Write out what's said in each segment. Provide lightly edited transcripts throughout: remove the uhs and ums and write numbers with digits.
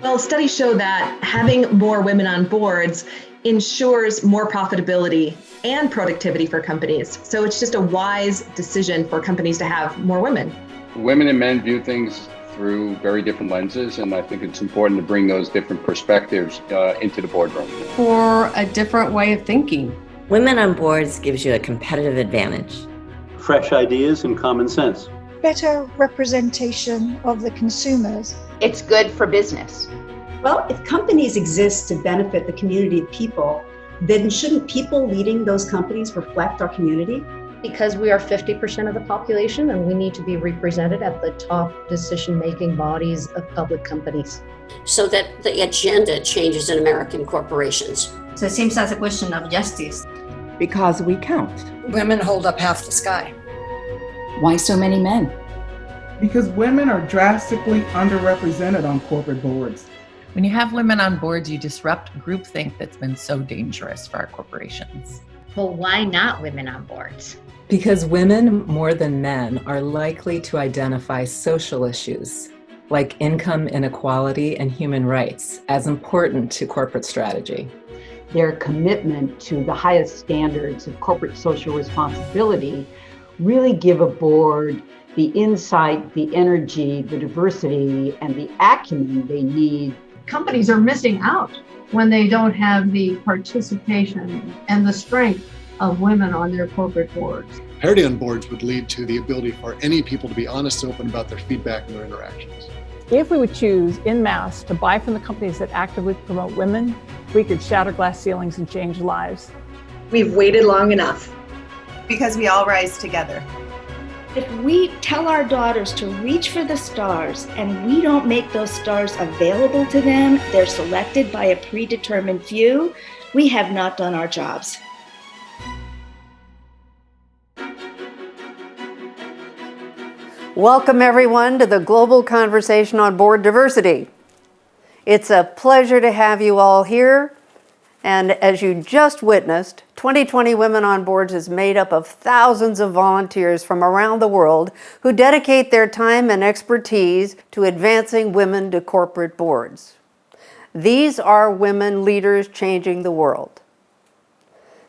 Well, studies show that having more women on boards ensures more profitability and productivity for companies. So it's just a wise decision for companies to have more women. Women and men view things through very different lenses, and I think it's important to bring those different perspectives into the boardroom. For a different way of thinking. Women on boards gives you a competitive advantage. Fresh ideas and common sense. Better representation of the consumers. It's good for business. Well, if companies exist to benefit the community of people, then shouldn't people leading those companies reflect our community? Because we are 50% of the population and we need to be represented at the top decision-making bodies of public companies. So that the agenda changes in American corporations. So it seems as a question of justice. Because we count. Women hold up half the sky. Why so many men? Because women are drastically underrepresented on corporate boards. When you have women on boards, you disrupt groupthink that's been so dangerous for our corporations. Well, why not women on boards? Because women, more than men, are likely to identify social issues like income inequality and human rights as important to corporate strategy. Their commitment to the highest standards of corporate social responsibility really give a board the insight, the energy, the diversity, and the acumen they need. Companies are missing out when they don't have the participation and the strength of women on their corporate boards. Parity on boards would lead to the ability for any people to be honest and open about their feedback and their interactions. If we would choose en masse to buy from the companies that actively promote women, we could shatter glass ceilings and change lives. We've waited long enough. Because we all rise together. If we tell our daughters to reach for the stars and we don't make those stars available to them, they're selected by a predetermined few, we have not done our jobs. Welcome everyone to the Global Conversation on Board Diversity. It's a pleasure to have you all here. And as you just witnessed, 2020 Women on Boards is made up of thousands of volunteers from around the world who dedicate their time and expertise to advancing women to corporate boards. These are women leaders changing the world.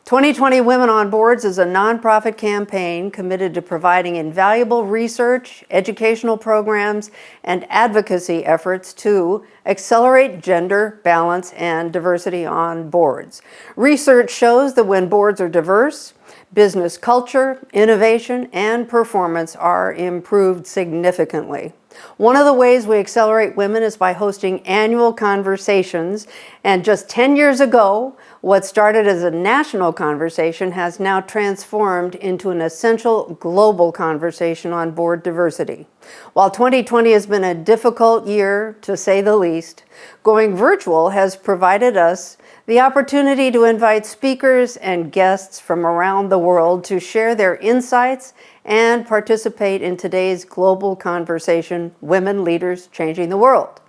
2020 Women on Boards is a nonprofit campaign committed to providing invaluable research, educational programs, and advocacy efforts to accelerate gender balance and diversity on boards. Research shows that when boards are diverse, business culture, innovation, and performance are improved significantly. One of the ways we accelerate women is by hosting annual conversations, and just 10 years ago, what started as a national conversation has now transformed into an essential global conversation on board diversity. While 2020 has been a difficult year, to say the least, going virtual has provided us the opportunity to invite speakers and guests from around the world to share their insights and participate in today's global conversation, Women Leaders Changing the World.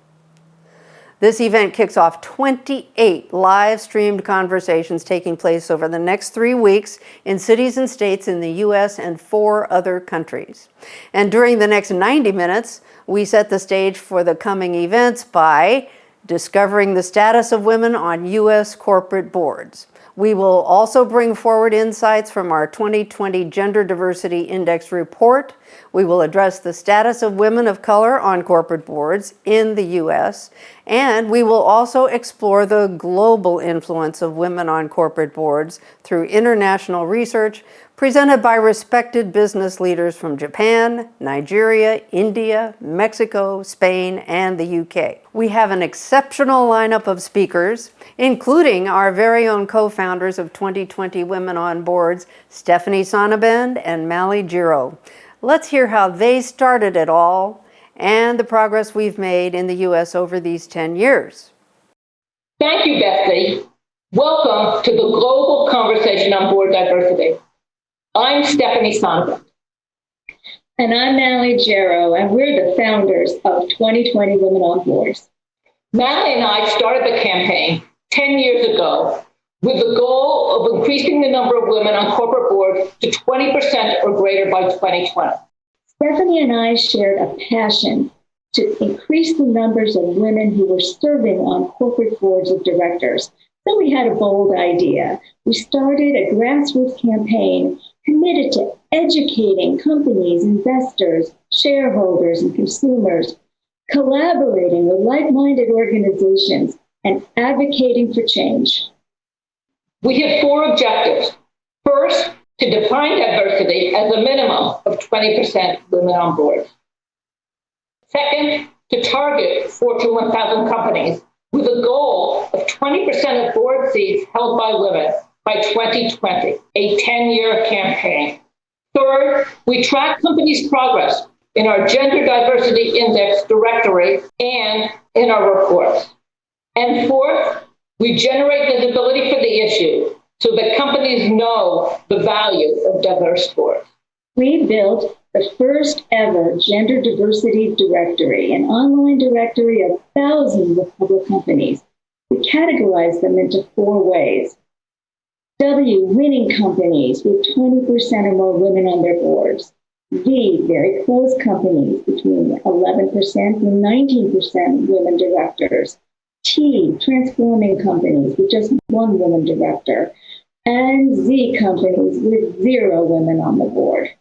This event kicks off 28 live-streamed conversations taking place over the next 3 weeks in cities and states in the U.S. and 4 other countries. And during the next 90 minutes, we set the stage for the coming events by discovering the status of women on U.S. corporate boards. We will also bring forward insights from our 2020 Gender Diversity Index report. We will address the status of women of color on corporate boards in the U.S., and we will also explore the global influence of women on corporate boards through international research presented by respected business leaders from Japan, Nigeria, India, Mexico, Spain, and the UK. We have an exceptional lineup of speakers, including our very own co-founders of 2020 Women on Boards, Stephanie Sonnabend and Mally Giro. Let's hear how they started it all and the progress we've made in the U.S. over these 10 years. Thank you, Betsy. Welcome to the Global Conversation on Board Diversity. I'm Stephanie Sonnabend. And I'm Mally Giro, and we're the founders of 2020 Women on Boards. Mally and I started the campaign 10 years ago with the goal of increasing the number of women on corporate boards to 20% or greater by 2020. Stephanie and I shared a passion to increase the numbers of women who were serving on corporate boards of directors. So we had a bold idea. We started a grassroots campaign committed to educating companies, investors, shareholders, and consumers, collaborating with like-minded organizations, and advocating for change. We had 4 objectives. First, to define diversity as a minimum of 20% women on boards. Second, to target Fortune 1000 companies with a goal of 20% of board seats held by women by 2020, a 10-year campaign. Third, we track companies' progress in our Gender Diversity Index directory and in our reports. And fourth, we generate visibility for the issue so that companies know the value of diverse boards. We built the first ever gender diversity directory, an online directory of thousands of public companies. We categorize them into 4 ways. W, winning companies with 20% or more women on their boards. V, very close companies between 11% and 19% women directors. T, transforming companies with just 1 woman director. And Z, companies with 0 women on the board.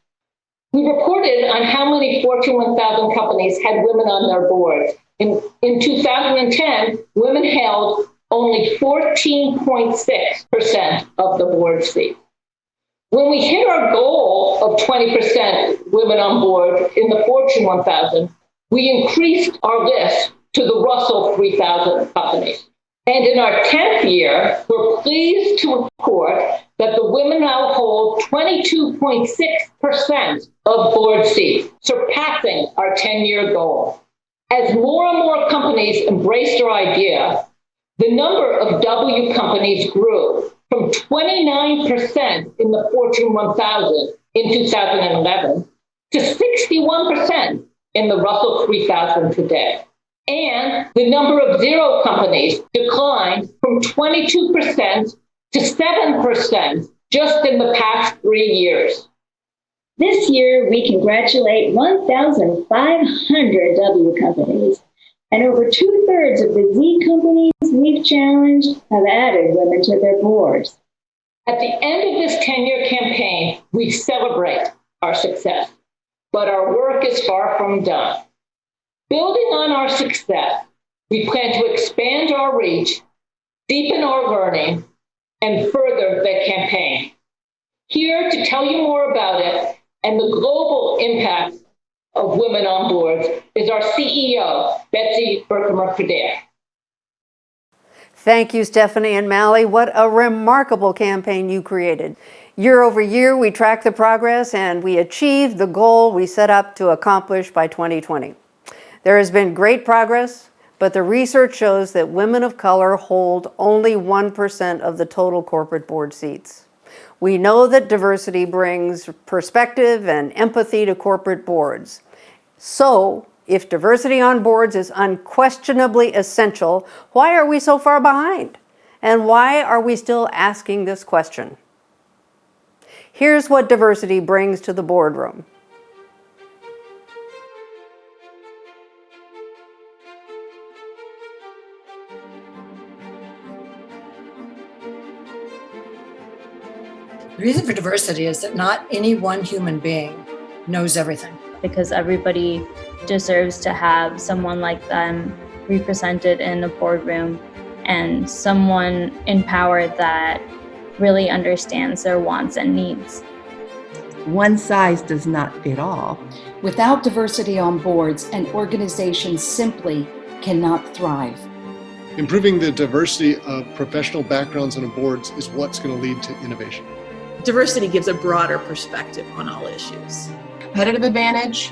We reported on how many Fortune 1000 companies had women on their boards. In 2010, women held only 14.6% of the board seats. When we hit our goal of 20% women on board in the Fortune 1000, we increased our list to the Russell 3000 companies. And in our 10th year, we're pleased to report that the women now hold 22.6% of board seats, surpassing our 10-year goal. As more and more companies embraced our idea, the number of W companies grew from 29% in the Fortune 1000 in 2011 to 61% in the Russell 3000 today. And the number of 0 companies declined from 22% to 7% just in the past 3 years. This year, we congratulate 1,500 W companies, and over 2/3 of the Z companies we've challenged have added women to their boards. At the end of this 10-year campaign, we celebrate our success, but our work is far from done. Building on our success, we plan to expand our reach, deepen our learning, and further the campaign. Here to tell you more about it and the global impact of women on boards is our CEO, Betsy Berkmer-Coderre. Thank you, Stephanie and Mally. What a remarkable campaign you created. Year over year, we track the progress and we achieved the goal we set up to accomplish by 2020. There has been great progress, but the research shows that women of color hold only 1% of the total corporate board seats. We know that diversity brings perspective and empathy to corporate boards. So, if diversity on boards is unquestionably essential, why are we so far behind? And why are we still asking this question? Here's what diversity brings to the boardroom. The reason for diversity is that not any one human being knows everything. Because everybody deserves to have someone like them represented in a boardroom and someone in power that really understands their wants and needs. One size does not fit all. Without diversity on boards, an organization simply cannot thrive. Improving the diversity of professional backgrounds on boards is what's going to lead to innovation. Diversity gives a broader perspective on all issues. Competitive advantage,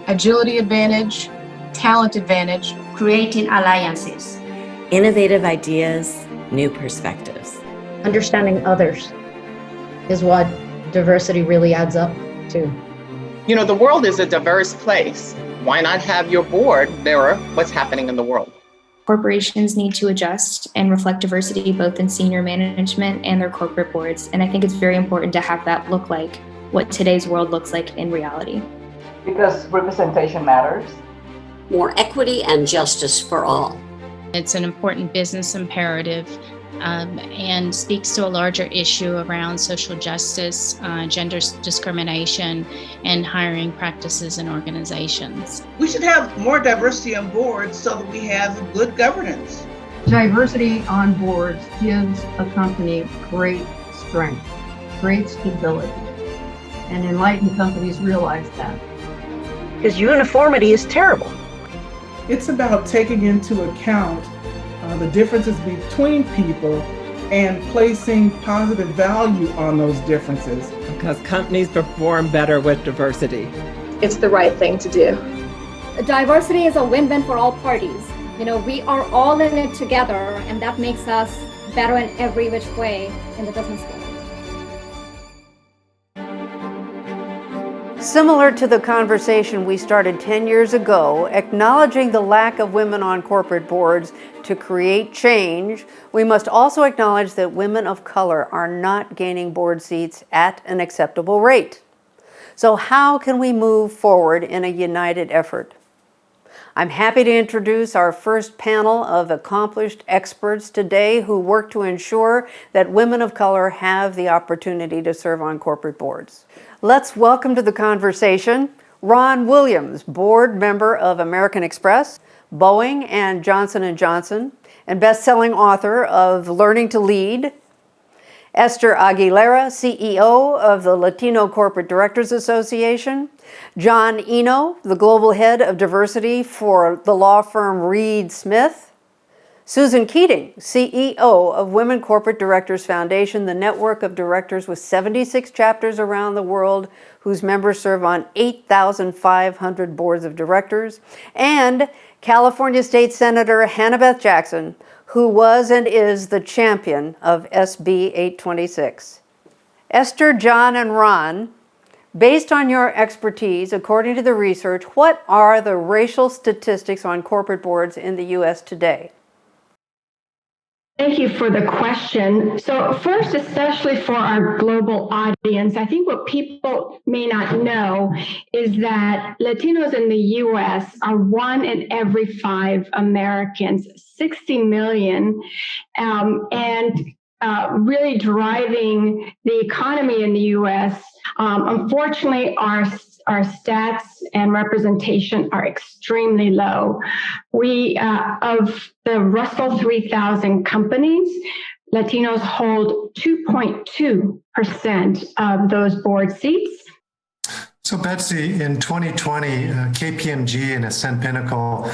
agility advantage, talent advantage. Creating alliances. Innovative ideas, new perspectives. Understanding others is what diversity really adds up to. You know, the world is a diverse place. Why not have your board mirror what's happening in the world? Corporations need to adjust and reflect diversity both in senior management and their corporate boards. And I think it's very important to have that look like what today's world looks like in reality. Because representation matters. more equity and justice for all. It's an important business imperative and speaks to a larger issue around social justice, gender discrimination, and hiring practices in organizations. We should have more diversity on boards so that we have good governance. Diversity on boards gives a company great strength, great stability, and enlightened companies realize that. Because uniformity is terrible. It's about taking into account the differences between people and placing positive value on those differences. Because companies perform better with diversity. It's the right thing to do. Diversity is a win-win for all parties. We are all in it together, and that makes us better in every which way in the business world. Similar to the conversation we started 10 years ago, acknowledging the lack of women on corporate boards to create change, we must also acknowledge that women of color are not gaining board seats at an acceptable rate. So how can we move forward in a united effort? I'm happy to introduce our first panel of accomplished experts today who work to ensure that women of color have the opportunity to serve on corporate boards. Let's welcome to the conversation Ron Williams, board member of American Express, Boeing, and Johnson & Johnson, and best-selling author of Learning to Lead. Esther Aguilera, CEO of the Latino Corporate Directors Association. John Eno, the global head of diversity for the law firm Reed Smith. Susan Keating, CEO of Women Corporate Directors Foundation, the network of directors with 76 chapters around the world whose members serve on 8,500 boards of directors. And California State Senator Hannah-Beth Jackson, who was and is the champion of SB 826. Esther, John, and Ron, based on your expertise, according to the research, what are the racial statistics on corporate boards in the U.S. today? Thank you for the question. So first, especially for our global audience, I think what people may not know is that Latinos in the U.S. are 1 in every 5 Americans, 60 million, and really driving the economy in the U.S. Unfortunately, our stats and representation are extremely low. We, of the Russell 3000 companies, Latinos hold 2.2% of those board seats. So Betsy, in 2020, KPMG and Ascend Pinnacle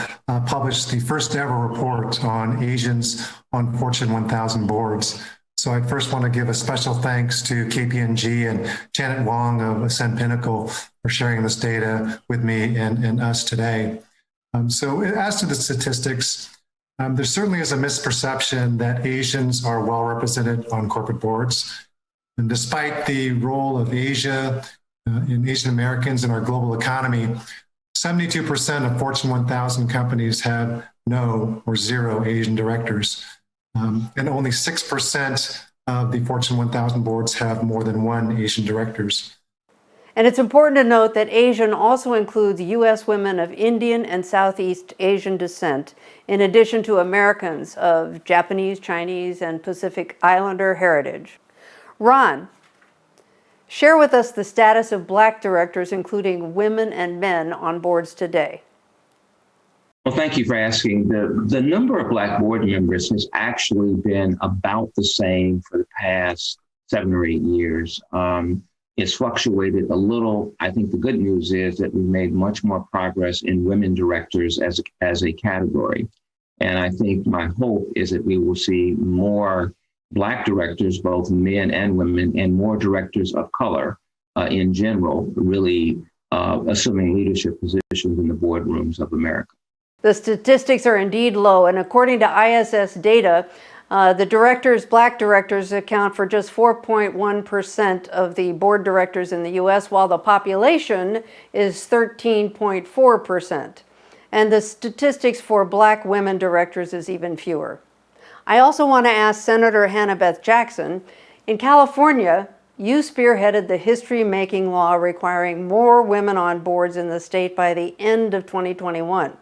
published the first ever report on Asians on Fortune 1000 boards. So I first want to give a special thanks to KPMG and Janet Wong of Ascend Pinnacle for sharing this data with me and us today. So as to the statistics, there certainly is a misperception that Asians are well represented on corporate boards. And despite the role of Asia and Asian Americans in our global economy, 72% of Fortune 1000 companies have no or zero Asian directors. And only 6% of the Fortune 1000 boards have more than 1 Asian directors. And it's important to note that Asian also includes U.S. women of Indian and Southeast Asian descent, in addition to Americans of Japanese, Chinese, and Pacific Islander heritage. Ron, share with us the status of Black directors, including women and men, on boards today. Well, thank you for asking. The number of Black board members has actually been about the same for the past 7 or 8 years. It's fluctuated a little. I think the good news is that we've made much more progress in women directors as a category. And I think my hope is that we will see more Black directors, both men and women, and more directors of color in general, really assuming leadership positions in the boardrooms of America. The statistics are indeed low, and according to ISS data, the Black directors account for just 4.1% of the board directors in the U.S., while the population is 13.4%. And the statistics for Black women directors is even fewer. I also want to ask Senator Hannah-Beth Jackson, in California, you spearheaded the history-making law requiring more women on boards in the state by the end of 2021.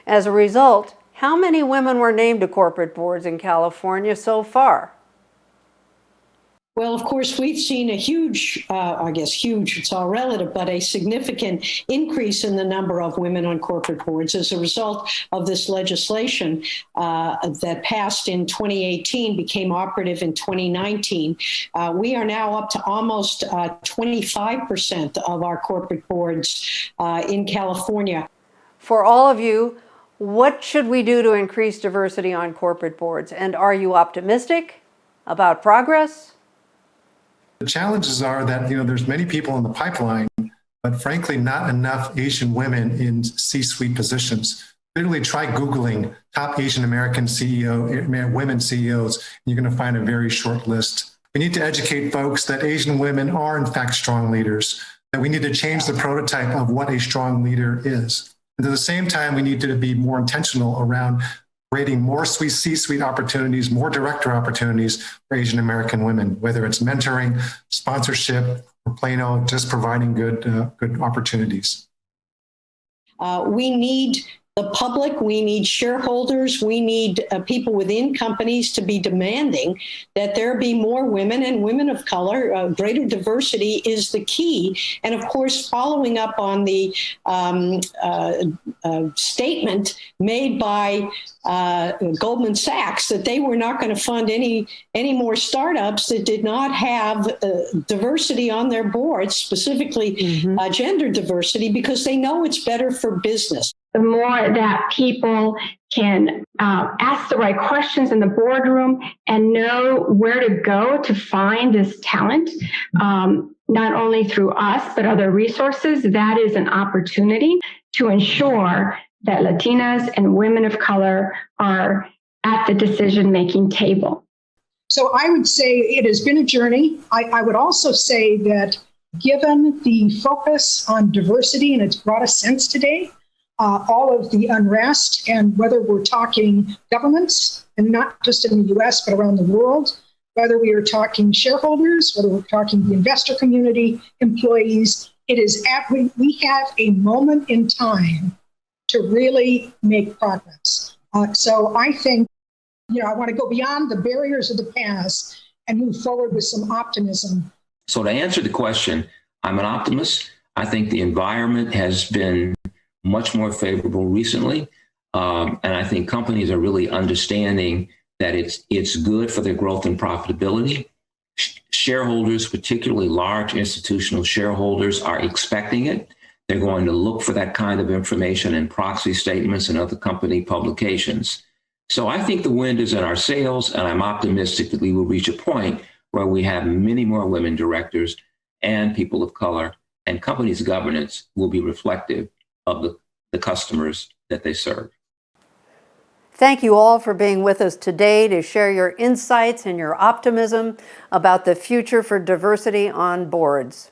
As a result, how many women were named to corporate boards in California so far? Well, of course, we've seen a huge, huge, it's all relative, but a significant increase in the number of women on corporate boards as a result of this legislation that passed in 2018, became operative in 2019. We are now up to almost 25% of our corporate boards in California. For all of you, what should we do to increase diversity on corporate boards? And are you optimistic about progress? The challenges are that, there's many people in the pipeline, but frankly, not enough Asian women in C-suite positions. Literally try Googling top Asian American women CEOs, and you're going to find a very short list. We need to educate folks that Asian women are in fact strong leaders, that we need to change the prototype of what a strong leader is. And at the same time, we need to be more intentional around creating more C-suite opportunities, more director opportunities for Asian American women, whether it's mentoring, sponsorship, or plain old just providing good opportunities. We need the public, we need shareholders, we need people within companies to be demanding that there be more women and women of color. Greater diversity is the key. And of course, following up on the statement made by Goldman Sachs that they were not going to fund any more startups that did not have diversity on their boards, specifically gender diversity, because they know it's better for business. The more that people can ask the right questions in the boardroom and know where to go to find this talent, not only through us, but other resources, that is an opportunity to ensure that Latinas and women of color are at the decision-making table. So I would say it has been a journey. I would also say that given the focus on diversity in its broadest sense today, all of the unrest, and whether we're talking governments, and not just in the US, but around the world, whether we are talking shareholders, whether we're talking the investor community, employees, we have a moment in time to really make progress. So I think, I want to go beyond the barriers of the past and move forward with some optimism. So to answer the question, I'm an optimist. I think the environment has been much more favorable recently. And I think companies are really understanding that it's good for their growth and profitability. Shareholders, particularly large institutional shareholders, are expecting it. They're going to look for that kind of information in proxy statements and other company publications. So I think the wind is in our sails, and I'm optimistic that we will reach a point where we have many more women directors and people of color, and companies' governance will be reflective of the customers that they serve. Thank you all for being with us today to share your insights and your optimism about the future for diversity on boards.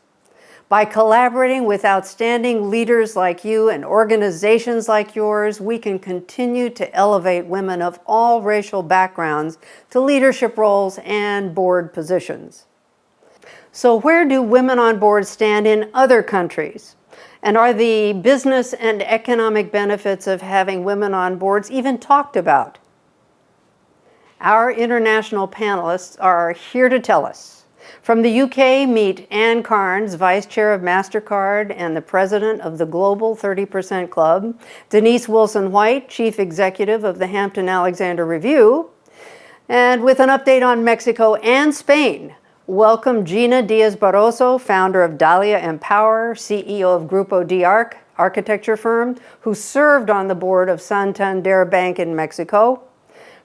By collaborating with outstanding leaders like you and organizations like yours, we can continue to elevate women of all racial backgrounds to leadership roles and board positions. So where do women on boards stand in other countries? And are the business and economic benefits of having women on boards even talked about? Our international panelists are here to tell us. From the UK, meet Anne Carnes, Vice Chair of MasterCard and the President of the Global 30% Club, Denise Wilson-White, Chief Executive of the Hampton-Alexander Review, and with an update on Mexico and Spain, welcome Gina Diaz-Barroso, founder of Dahlia Empower, CEO of Grupo D-Arc, architecture firm, who served on the board of Santander Bank in Mexico.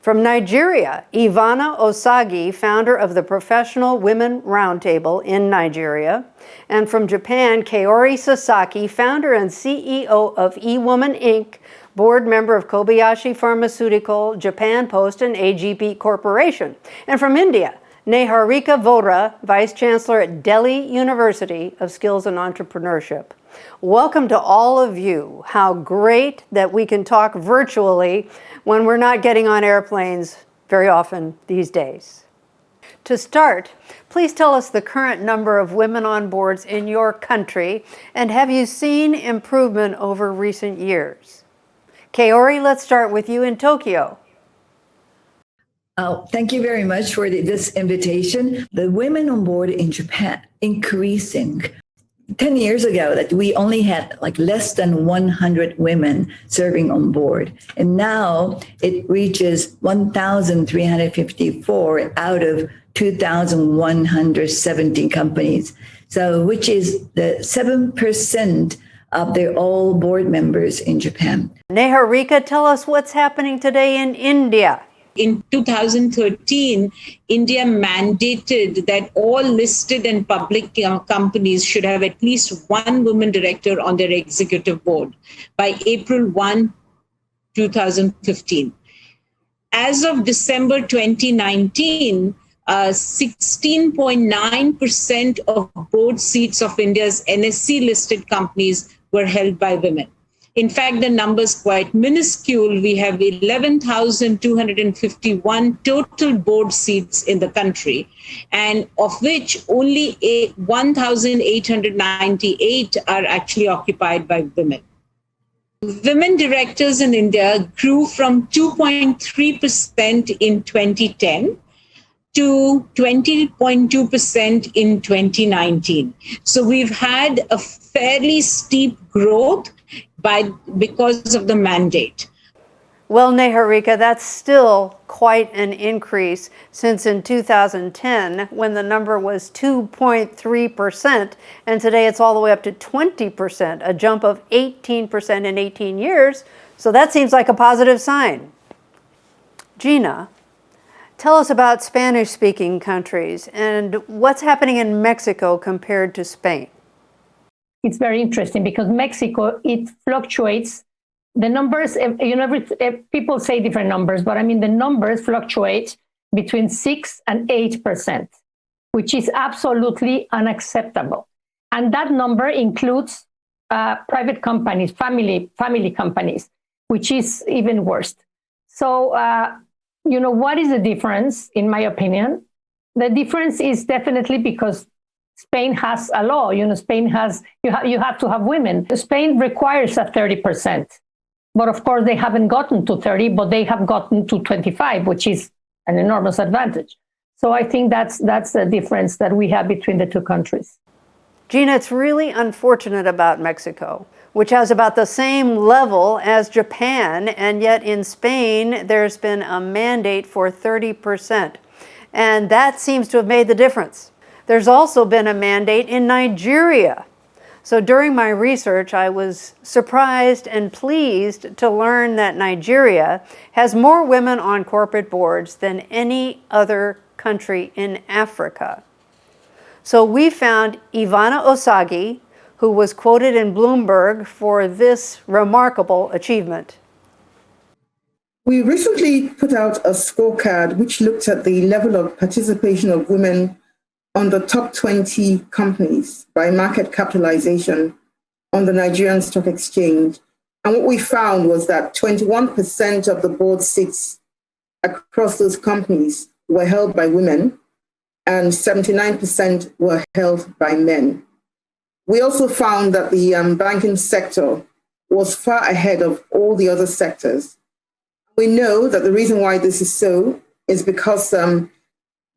From Nigeria, Ivana Osagi, founder of the Professional Women Roundtable in Nigeria. And from Japan, Kaori Sasaki, founder and CEO of eWoman Inc., board member of Kobayashi Pharmaceutical, Japan Post, and AGP Corporation. And from India, Neharika Vohra, Vice Chancellor at Delhi University of Skills and Entrepreneurship. Welcome to all of you. How great that we can talk virtually when we're not getting on airplanes very often these days. To start, please tell us the current number of women on boards in your country, and have you seen improvement over recent years? Kaori, let's start with you in Tokyo. Thank you very much for this invitation. The women on board in Japan increasing. 10 years ago, that we only had like less than 100 women serving on board. And now it reaches 1,354 out of 2,170 companies. So, which is the 7% of their all board members in Japan. Neharika, tell us what's happening today in India. In 2013, India mandated that all listed and public companies should have at least one woman director on their executive board by April 1, 2015. As of December 2019, 16.9% of board seats of India's NSE listed companies were held by women. In fact, the number is quite minuscule. We have 11,251 total board seats in the country, and of which only 1,898 are actually occupied by women. Women directors in India grew from 2.3% in 2010 to 20.2% in 2019. So we've had a fairly steep growth because of the mandate. Well, Neharika, that's still quite an increase since in 2010, when the number was 2.3%, and today it's all the way up to 20%, a jump of 18% in 18 years. So that seems like a positive sign. Gina, tell us about Spanish-speaking countries and what's happening in Mexico compared to Spain. It's very interesting because Mexico, it fluctuates. The numbers, people say different numbers, but I mean, the numbers fluctuate between 6 and 8%, which is absolutely unacceptable. And that number includes private companies, family companies, which is even worse. So, what is the difference, in my opinion? The difference is definitely because Spain has a law. Spain has, you have to have women. Spain requires a 30%. But of course, they haven't gotten to 30, but they have gotten to 25, which is an enormous advantage. So I think that's the difference that we have between the two countries. Gina, it's really unfortunate about Mexico, which has about the same level as Japan, and yet in Spain, there's been a mandate for 30%. And that seems to have made the difference. There's also been a mandate in Nigeria. So during my research, I was surprised and pleased to learn that Nigeria has more women on corporate boards than any other country in Africa. So we found Ivana Osagi, who was quoted in Bloomberg for this remarkable achievement. We recently put out a scorecard which looked at the level of participation of women on the top 20 companies by market capitalization on the Nigerian Stock Exchange. And what we found was that 21% of the board seats across those companies were held by women and 79% were held by men. We also found that the banking sector was far ahead of all the other sectors. We know that the reason why this is so is because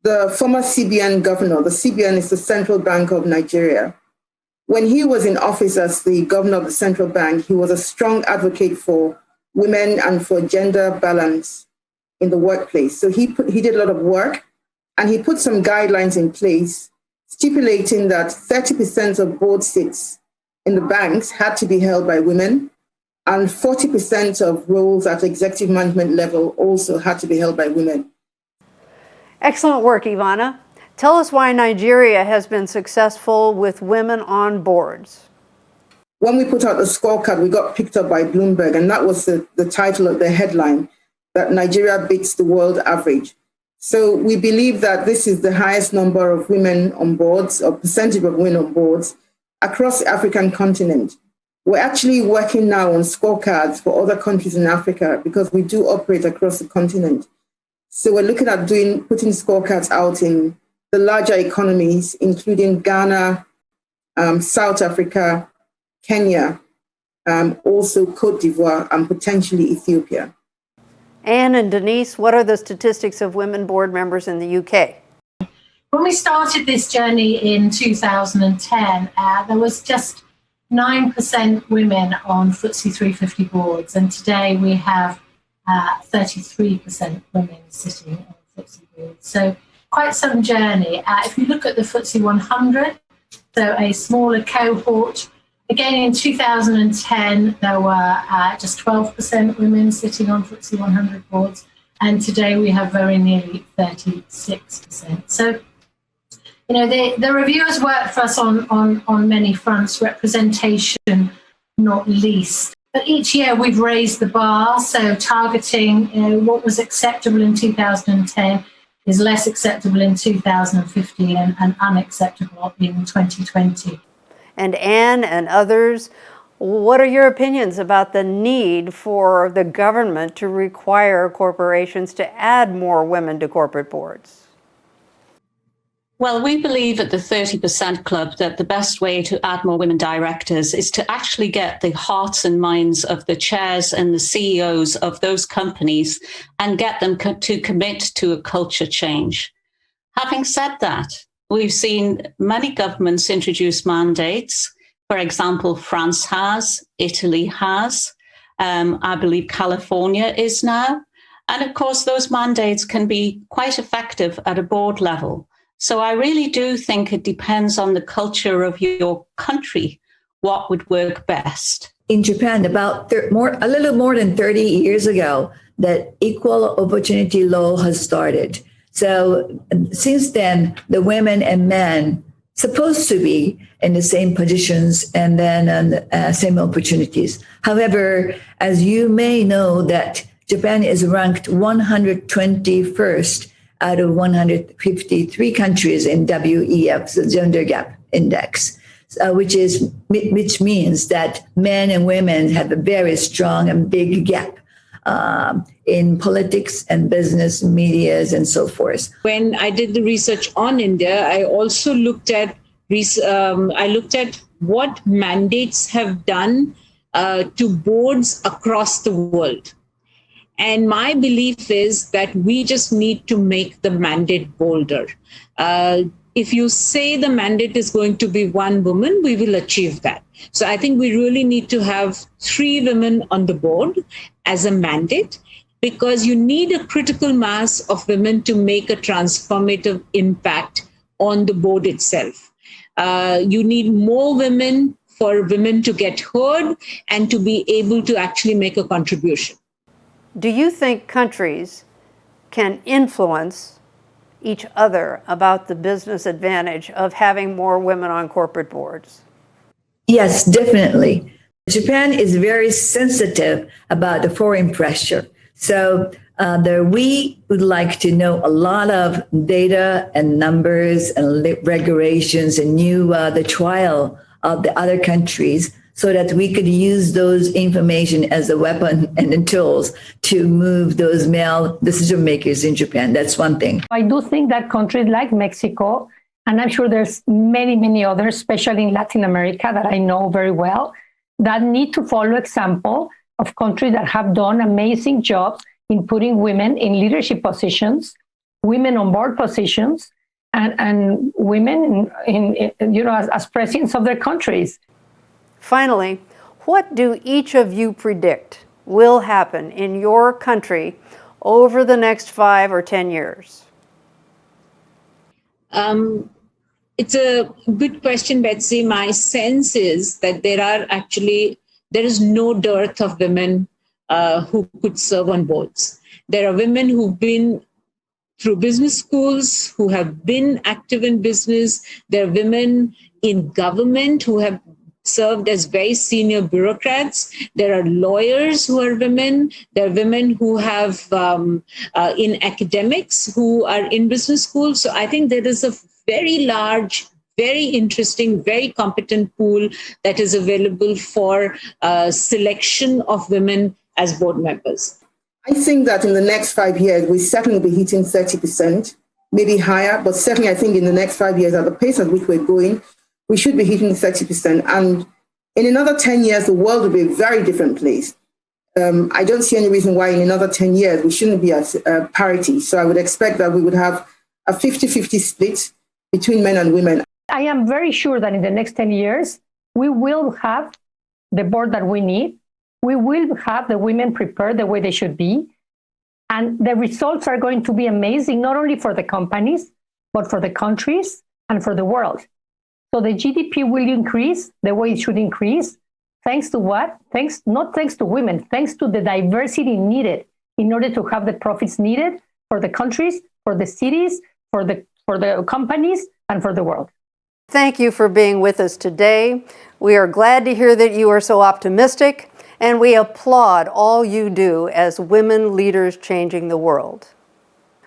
the former CBN governor, the CBN is the Central Bank of Nigeria. When he was in office as the governor of the central bank, he was a strong advocate for women and for gender balance in the workplace. So he did a lot of work, and he put some guidelines in place stipulating that 30% of board seats in the banks had to be held by women, and 40% of roles at executive management level also had to be held by women. Excellent work, Ivana. Tell us why Nigeria has been successful with women on boards. When we put out the scorecard, we got picked up by Bloomberg, and that was the title of the headline, that Nigeria beats the world average. So we believe that this is the highest number of women on boards, or percentage of women on boards, across the African continent. We're actually working now on scorecards for other countries in Africa because we do operate across the continent. So we're looking at putting scorecards out in the larger economies, including Ghana, South Africa, Kenya, also Cote d'Ivoire, and potentially Ethiopia. Anne and Denise, what are the statistics of women board members in the UK? When we started this journey in 2010, there was just 9% women on FTSE 350 boards, and today we have 33% women sitting on FTSE boards. So quite some journey. If you look at the FTSE 100, so a smaller cohort, again in 2010 there were just 12% women sitting on FTSE 100 boards, and today we have very nearly 36%. So, you know, the review has worked for us on many fronts, representation not least. But each year we've raised the bar, so targeting, you know, what was acceptable in 2010 is less acceptable in 2015 and unacceptable in 2020. And Anne and others, what are your opinions about the need for the government to require corporations to add more women to corporate boards? Well, we believe at the 30% Club that the best way to add more women directors is to actually get the hearts and minds of the chairs and the CEOs of those companies and get them to commit to a culture change. Having said that, we've seen many governments introduce mandates. For example, France has, Italy has, I believe California is now. And of course, those mandates can be quite effective at a board level. So I really do think it depends on the culture of your country, what would work best. In Japan, about a little more than 30 years ago, that equal opportunity law has started. So since then, the women and men supposed to be in the same positions and then same opportunities. However, as you may know, that Japan is ranked 121st out of 153 countries in WEF, the Gender Gap Index, which means that men and women have a very strong and big gap in politics and business, medias, and so forth. When I did the research on India, I also looked at what mandates have done to boards across the world. And my belief is that we just need to make the mandate bolder. If you say the mandate is going to be one woman, we will achieve that. So I think we really need to have 3 women on the board as a mandate, because you need a critical mass of women to make a transformative impact on the board itself. You need more women for women to get heard and to be able to actually make a contribution. Do you think countries can influence each other about the business advantage of having more women on corporate boards? Yes, definitely. Japan is very sensitive about the foreign pressure. So we would like to know a lot of data and numbers and regulations and the trial of the other countries, so that we could use those information as a weapon and the tools to move those male decision makers in Japan. That's one thing. I do think that countries like Mexico, and I'm sure there's many, many others, especially in Latin America that I know very well, that need to follow example of countries that have done amazing jobs in putting women in leadership positions, women on board positions, and women as presidents of their countries. Finally, what do each of you predict will happen in your country over the next 5 or 10 years? It's a good question, Betsy. My sense is that there is no dearth of women who could serve on boards. There are women who've been through business schools, who have been active in business. There are women in government who have served as very senior bureaucrats. There are lawyers who are women. There are women who have in academics who are in business schools. So I think there is a very large, very interesting, very competent pool that is available for selection of women as board members. I think that in the next 5 years, we certainly will be hitting 30%, maybe higher, but certainly I think in the next 5 years, at the pace at which we're going, we should be hitting 30%. And in another 10 years, the world will be a very different place. I don't see any reason why in another 10 years we shouldn't be at parity. So I would expect that we would have a 50-50 split between men and women. I am very sure that in the next 10 years, we will have the board that we need. We will have the women prepared the way they should be. And the results are going to be amazing, not only for the companies, but for the countries and for the world. So the GDP will increase the way it should increase. Thanks to what? Not thanks to women, thanks to the diversity needed in order to have the profits needed for the countries, for the cities, for the companies, and for the world. Thank you for being with us today. We are glad to hear that you are so optimistic, and we applaud all you do as women leaders changing the world.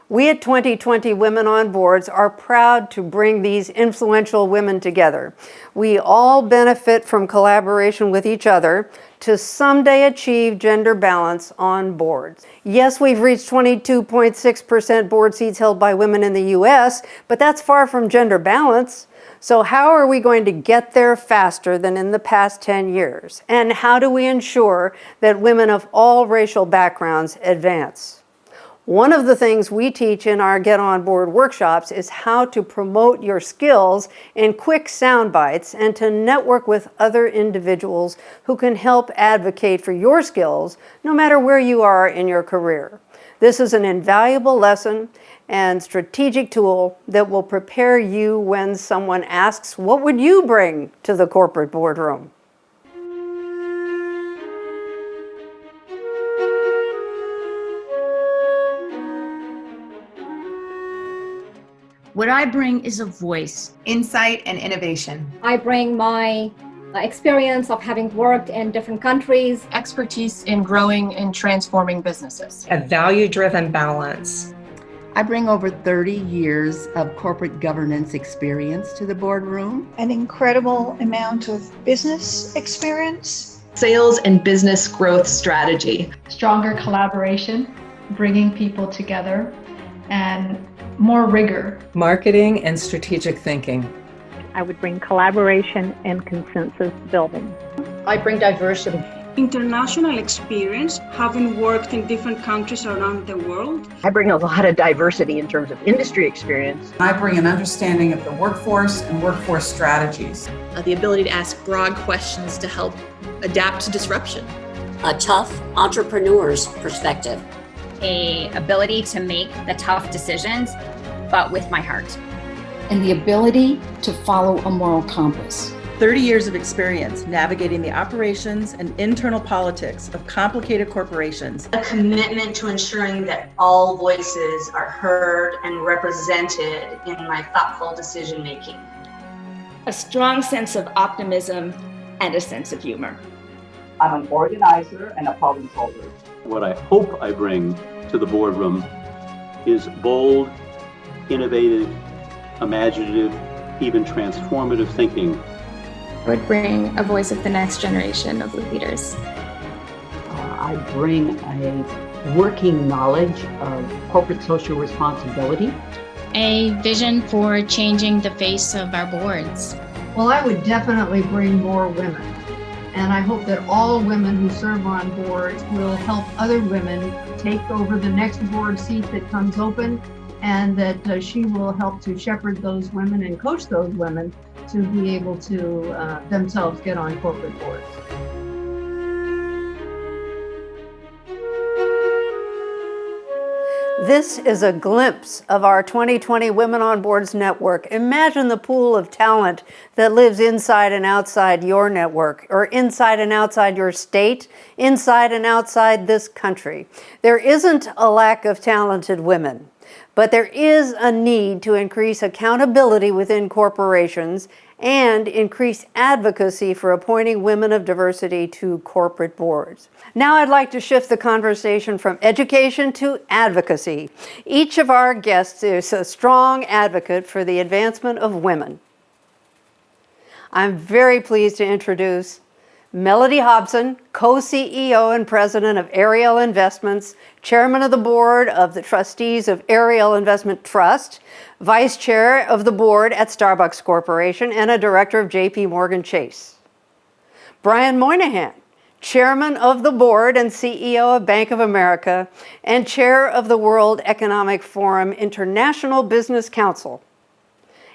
We at 2020 Women on Boards are proud to bring these influential women together. We all benefit from collaboration with each other to someday achieve gender balance on boards. Yes, we've reached 22.6% board seats held by women in the U.S., but that's far from gender balance. So how are we going to get there faster than in the past 10 years? And how do we ensure that women of all racial backgrounds advance? One of the things we teach in our Get On Board workshops is how to promote your skills in quick sound bites and to network with other individuals who can help advocate for your skills no matter where you are in your career. This is an invaluable lesson and strategic tool that will prepare you when someone asks, "What would you bring to the corporate boardroom?" What I bring is a voice, insight, and innovation. I bring my experience of having worked in different countries, expertise in growing and transforming businesses, a value-driven balance. I bring over 30 years of corporate governance experience to the boardroom. An incredible amount of business experience. Sales and business growth strategy. Stronger collaboration, bringing people together, and more rigor. Marketing and strategic thinking. I would bring collaboration and consensus building. I bring diversity. International experience, having worked in different countries around the world. I bring a lot of diversity in terms of industry experience. I bring an understanding of the workforce and workforce strategies. The ability to ask broad questions to help adapt to disruption. A tough entrepreneur's perspective. An ability to make the tough decisions, but with my heart. And the ability to follow a moral compass. 30 years of experience navigating the operations and internal politics of complicated corporations. A commitment to ensuring that all voices are heard and represented in my thoughtful decision making. A strong sense of optimism and a sense of humor. I'm an organizer and a problem solver. What I hope I bring to the boardroom is bold, innovative, imaginative, even transformative thinking. I would bring a voice of the next generation of leaders. I bring a working knowledge of corporate social responsibility. A vision for changing the face of our boards. Well, I would definitely bring more women. And I hope that all women who serve on boards will help other women take over the next board seat that comes open, and that she will help to shepherd those women and coach those women to be able to themselves get on corporate boards. This is a glimpse of our 2020 Women on Boards network. Imagine the pool of talent that lives inside and outside your network, or inside and outside your state, inside and outside this country. There isn't a lack of talented women, but there is a need to increase accountability within corporations and increase advocacy for appointing women of diversity to corporate boards. Now I'd like to shift the conversation from education to advocacy. Each of our guests is a strong advocate for the advancement of women. I'm very pleased to introduce Melody Hobson, co-CEO and president of Ariel Investments, chairman of the board of the trustees of Ariel Investment Trust, vice chair of the board at Starbucks Corporation, and a director of JP Morgan Chase. Brian Moynihan, chairman of the board and CEO of Bank of America, and chair of the World Economic Forum International Business Council.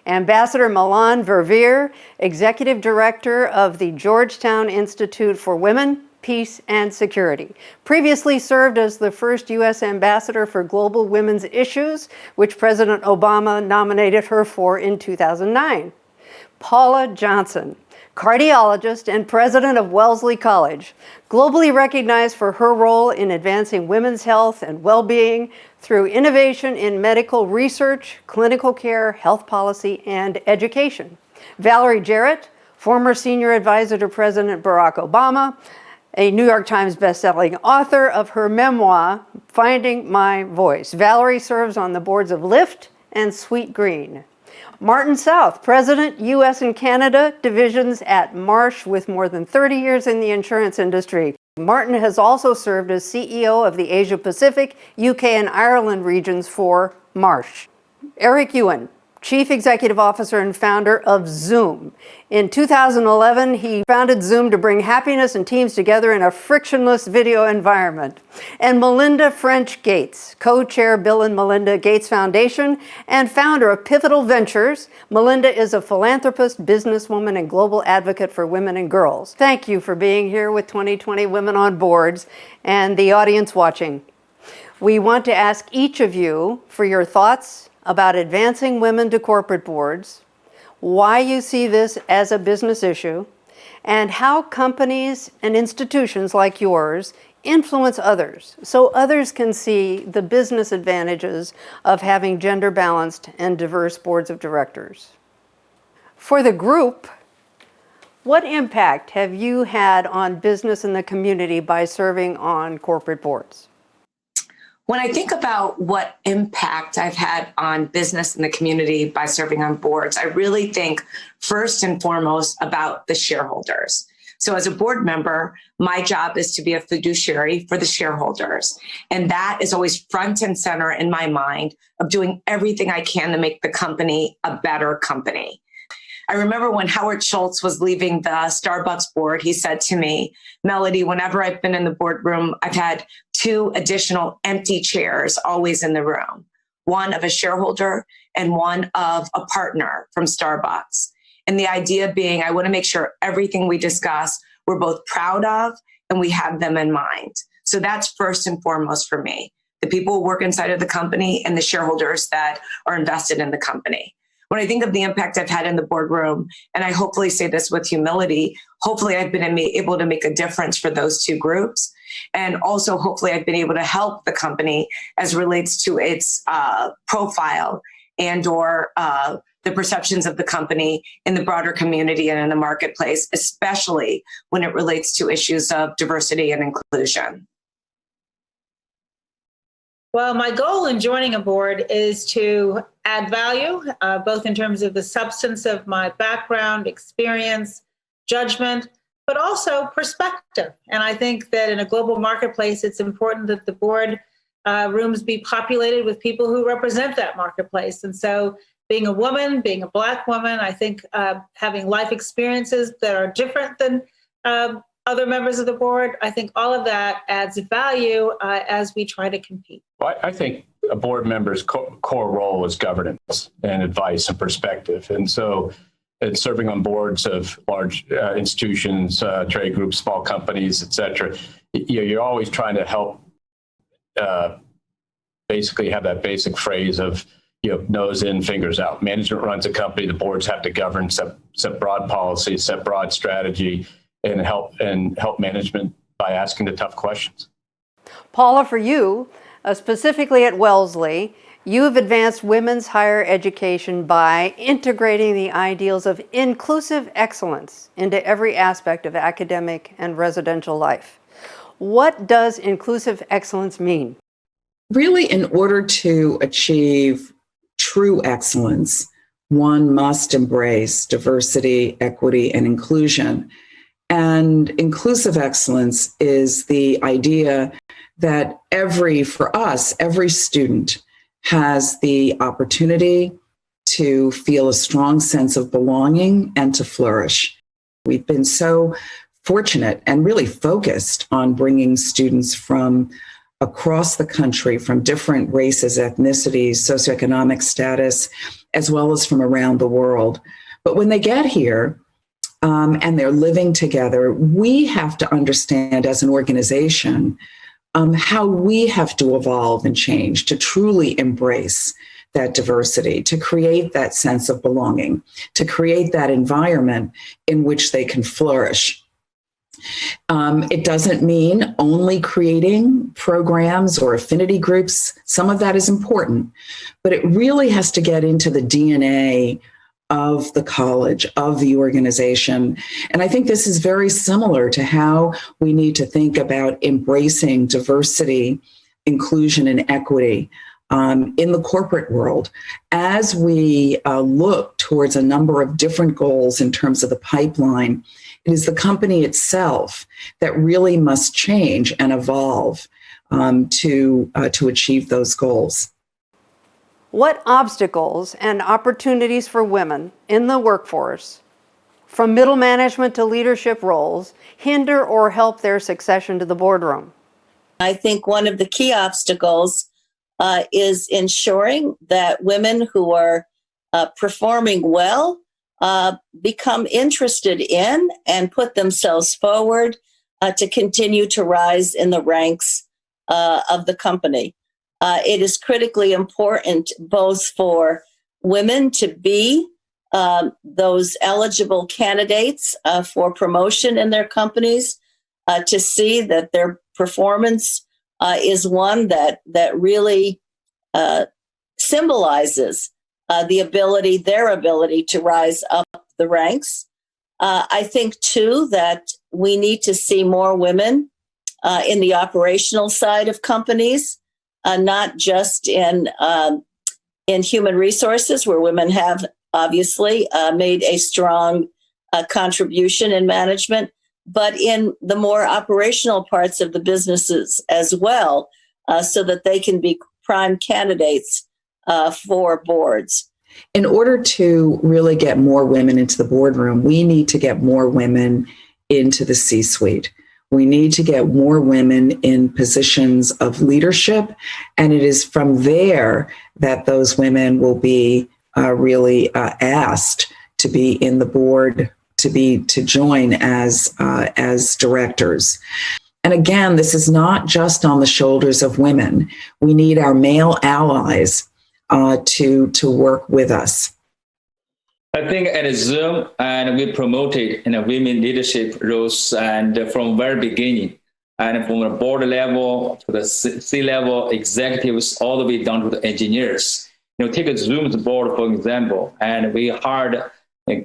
Ambassador Milan Verveer, executive director of the Georgetown Institute for Women, Peace, and Security. Previously served as the first U.S. ambassador for global women's issues, which President Obama nominated her for in 2009. Paula Johnson, cardiologist and president of Wellesley College, globally recognized for her role in advancing women's health and well-being through innovation in medical research, clinical care, health policy, and education. Valerie Jarrett, former senior advisor to President Barack Obama, a New York Times bestselling author of her memoir, Finding My Voice. Valerie serves on the boards of Lyft and Sweet Green. Martin South, President, U.S. and Canada divisions at Marsh with more than 30 years in the insurance industry. Martin has also served as CEO of the Asia Pacific, UK, and Ireland regions for Marsh. Eric Yuan, Chief Executive Officer and founder of Zoom. In 2011, he founded Zoom to bring happiness and teams together in a frictionless video environment. And Melinda French Gates, co-chair Bill and Melinda Gates Foundation and founder of Pivotal Ventures. Melinda is a philanthropist, businesswoman, and global advocate for women and girls. Thank you for being here with 2020 Women on Boards and the audience watching. We want to ask each of you for your thoughts about advancing women to corporate boards, why you see this as a business issue, and how companies and institutions like yours influence others so others can see the business advantages of having gender-balanced and diverse boards of directors. For the group, what impact have you had on business and the community by serving on corporate boards? When I think about what impact I've had on business and the community by serving on boards, I really think first and foremost about the shareholders. So as a board member, my job is to be a fiduciary for the shareholders. And that is always front and center in my mind of doing everything I can to make the company a better company. I remember when Howard Schultz was leaving the Starbucks board, he said to me, Melody, whenever I've been in the boardroom, I've had 2 additional empty chairs always in the room, one of a shareholder and one of a partner from Starbucks. And the idea being, I want to make sure everything we discuss, we're both proud of and we have them in mind. So that's first and foremost for me, the people who work inside of the company and the shareholders that are invested in the company. When I think of the impact I've had in the boardroom, and I hopefully say this with humility, hopefully I've been able to make a difference for those 2 groups. And also hopefully I've been able to help the company as relates to its profile and or the perceptions of the company in the broader community and in the marketplace, especially when it relates to issues of diversity and inclusion. Well, my goal in joining a board is to add value, both in terms of the substance of my background, experience, judgment, but also perspective. And I think that in a global marketplace, it's important that the board rooms be populated with people who represent that marketplace. And so being a woman, being a Black woman, I think having life experiences that are different than other members of the board, I think all of that adds value as we try to compete. Well, I think a board member's core role is governance and advice and perspective. And so it's serving on boards of large institutions, trade groups, small companies, et cetera. You're always trying to help basically have that basic phrase of, nose in, fingers out. Management runs a company, the boards have to govern, set broad policies, set broad strategy, and help management by asking the tough questions. Paula, for you, specifically at Wellesley, you've advanced women's higher education by integrating the ideals of inclusive excellence into every aspect of academic and residential life. What does inclusive excellence mean? Really, in order to achieve true excellence, one must embrace diversity, equity, and inclusion. And inclusive excellence is the idea that for us, every student has the opportunity to feel a strong sense of belonging and to flourish. We've been so fortunate and really focused on bringing students from across the country, from different races, ethnicities, socioeconomic status, as well as from around the world. But when they get here and they're living together, we have to understand as an organization how we have to evolve and change to truly embrace that diversity, to create that sense of belonging, to create that environment in which they can flourish. It doesn't mean only creating programs or affinity groups. Some of that is important, but it really has to get into the DNA of the college, of the organization. And I think this is very similar to how we need to think about embracing diversity, inclusion, and equity in the corporate world. As we look towards a number of different goals in terms of the pipeline, it is the company itself that really must change and evolve to achieve those goals. What obstacles and opportunities for women in the workforce, from middle management to leadership roles, hinder or help their succession to the boardroom? I think one of the key obstacles is ensuring that women who are performing well become interested in and put themselves forward to continue to rise in the ranks of the company. It is critically important both for women to be those eligible candidates for promotion in their companies, to see that their performance is one that really symbolizes their ability to rise up the ranks. I think, too, that we need to see more women in the operational side of companies, not just in human resources, where women have obviously made a strong contribution in management, but in the more operational parts of the businesses as well, so that they can be prime candidates for boards. In order to really get more women into the boardroom, we need to get more women into the C-suite. We need to get more women in positions of leadership, and it is from there that those women will be really asked to be in the board, to join as directors. And again, this is not just on the shoulders of women. We need our male allies to work with us. I think at Zoom, and we promoted women leadership roles, and from very beginning, and from the board level to the C-level executives, all the way down to the engineers. Take a Zoom's board, for example, and we hired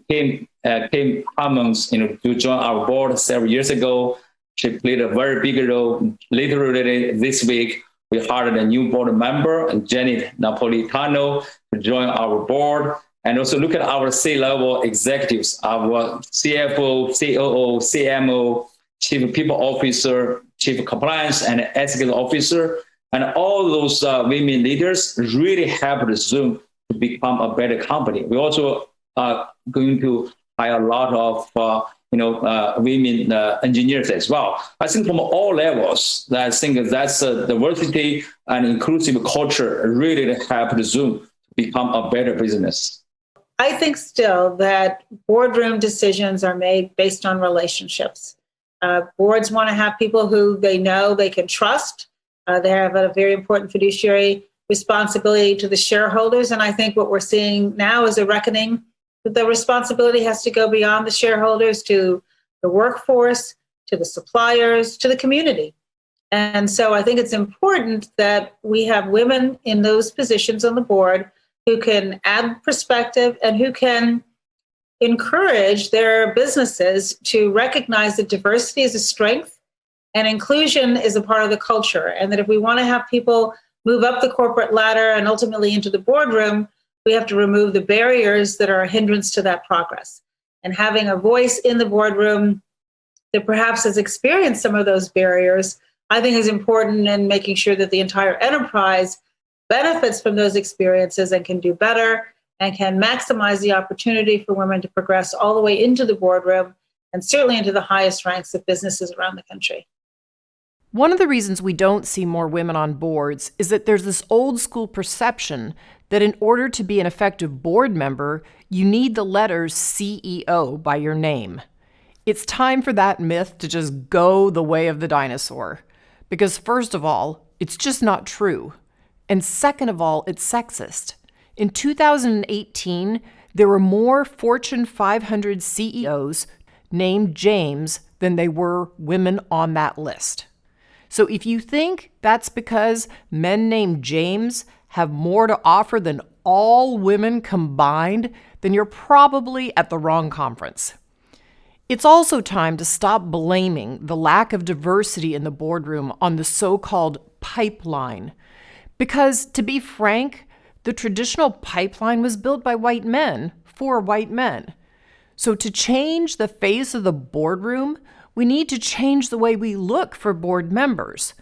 Kim Cummins, to join our board several years ago. She played a very big role. Literally this week, we hired a new board member, Janet Napolitano, to join our board. And also look at our C-level executives, our CFO, COO, CMO, Chief People Officer, Chief Compliance and Ethics Officer. And all those women leaders really helped Zoom to become a better company. We also are going to hire a lot of women engineers as well. I think from all levels, I think that's diversity and inclusive culture really helped Zoom to become a better business. I think still that boardroom decisions are made based on relationships. Boards want to have people who they know they can trust. They have a very important fiduciary responsibility to the shareholders. And I think what we're seeing now is a reckoning that the responsibility has to go beyond the shareholders to the workforce, to the suppliers, to the community. And so I think it's important that we have women in those positions on the board who can add perspective and who can encourage their businesses to recognize that diversity is a strength and inclusion is a part of the culture. And that if we want to have people move up the corporate ladder and ultimately into the boardroom, we have to remove the barriers that are a hindrance to that progress. And having a voice in the boardroom that perhaps has experienced some of those barriers, I think is important in making sure that the entire enterprise benefits from those experiences and can do better and can maximize the opportunity for women to progress all the way into the boardroom and certainly into the highest ranks of businesses around the country. One of the reasons we don't see more women on boards is that there's this old school perception that in order to be an effective board member, you need the letters CEO by your name. It's time for that myth to just go the way of the dinosaur. Because first of all, it's just not true. And second of all, it's sexist. In 2018, there were more Fortune 500 CEOs named James than they were women on that list. So if you think that's because men named James have more to offer than all women combined, then you're probably at the wrong conference. It's also time to stop blaming the lack of diversity in the boardroom on the so-called pipeline. Because, to be frank, the traditional pipeline was built by white men for white men. So to change the face of the boardroom, we need to change the way we look for board members.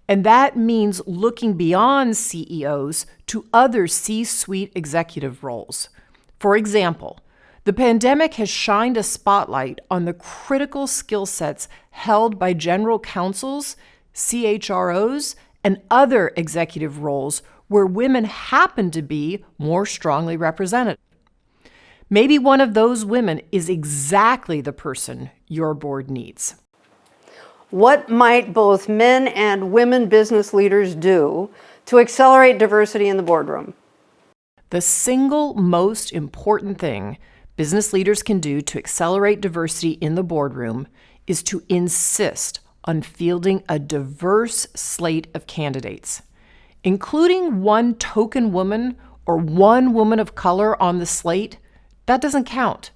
And that means looking beyond CEOs to other C-suite executive roles. For example, the pandemic has shined a spotlight on the critical skill sets held by general counsels, CHROs, and other executive roles where women happen to be more strongly represented. Maybe one of those women is exactly the person your board needs. What might both men and women business leaders do to accelerate diversity in the boardroom? The single most important thing business leaders can do to accelerate diversity in the boardroom is to insist on fielding a diverse slate of candidates, including one token woman or one woman of color on the slate. That doesn't count.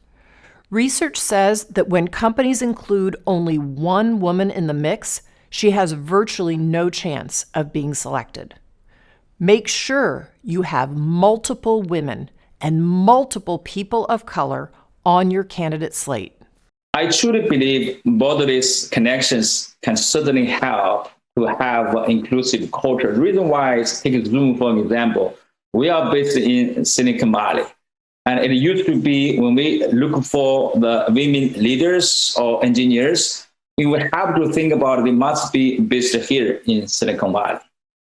Research says that when companies include only one woman in the mix, she has virtually no chance of being selected. Make sure you have multiple women and multiple people of color on your candidate slate. I truly believe both of these connections can certainly help to have an inclusive culture. The reason why is, take Zoom for an example. We are based in Silicon Valley. And it used to be when we look for the women leaders or engineers, we would have to think about they must be based here in Silicon Valley.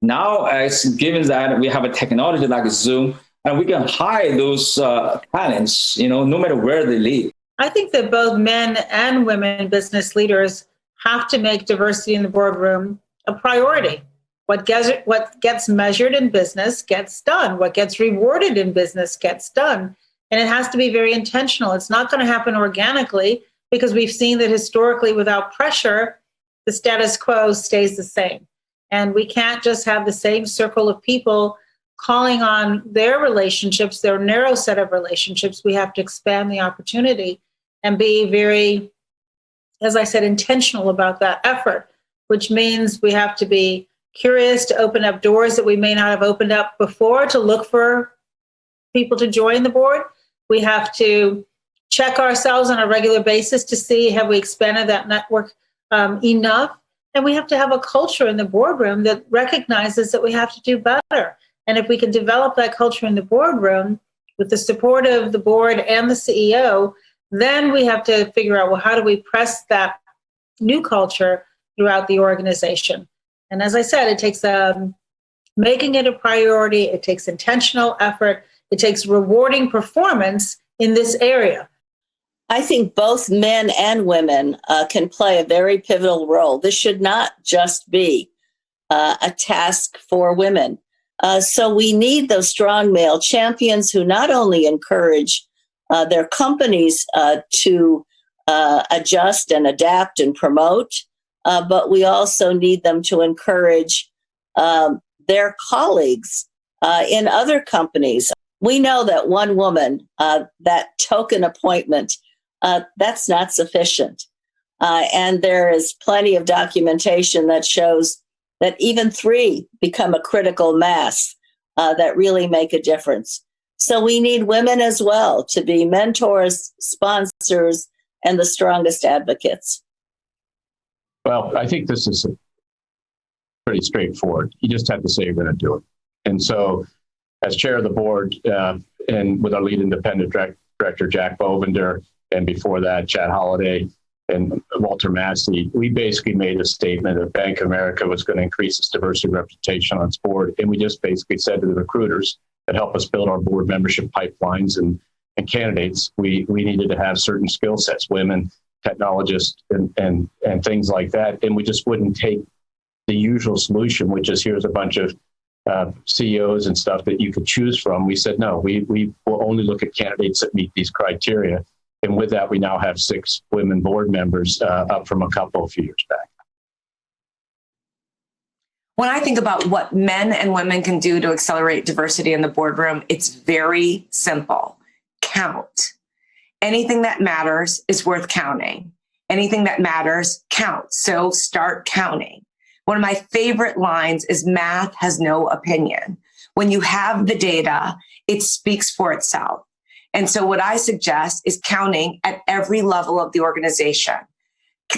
Now, as given that we have a technology like Zoom, and we can hire those talents, no matter where they live. I think that both men and women business leaders have to make diversity in the boardroom a priority. What gets measured in business gets done. What gets rewarded in business gets done. And it has to be very intentional. It's not going to happen organically because we've seen that historically without pressure, the status quo stays the same. And we can't just have the same circle of people calling on their relationships, their narrow set of relationships. We have to expand the opportunity and be very, as I said, intentional about that effort, which means we have to be curious to open up doors that we may not have opened up before to look for people to join the board. We have to check ourselves on a regular basis to see, have we expanded that network enough? And we have to have a culture in the boardroom that recognizes that we have to do better. And if we can develop that culture in the boardroom with the support of the board and the CEO, then we have to figure out, well, how do we press that new culture throughout the organization? And as I said, it takes making it a priority. It takes intentional effort. It takes rewarding performance in this area. I think both men and women can play a very pivotal role. This should not just be a task for women. So we need those strong male champions who not only encourage their companies to adjust and adapt and promote, but we also need them to encourage their colleagues in other companies. We know that one woman, that token appointment, that's not sufficient. And there is plenty of documentation that shows that even 3 become a critical mass that really make a difference. So we need women as well to be mentors, sponsors, and the strongest advocates. Well, I think this is pretty straightforward. You just have to say you're going to do it. And so, as chair of the board, and with our lead independent director, Jack Bovender, and before that, Chad Holliday and Walter Massey, we basically made a statement that Bank of America was going to increase its diversity representation on its board. And we just basically said to the recruiters that help us build our board membership pipelines and candidates, we needed to have certain skill sets, women, technologists, and things like that. And we just wouldn't take the usual solution, which is here's a bunch of CEOs and stuff that you could choose from. We said, no, we will only look at candidates that meet these criteria. And with that, we now have 6 women board members, up from a couple a few years back. When I think about what men and women can do to accelerate diversity in the boardroom, it's very simple. Count. Anything that matters is worth counting. Anything that matters counts. So start counting. One of my favorite lines is math has no opinion. When you have the data, it speaks for itself. And so what I suggest is counting at every level of the organization,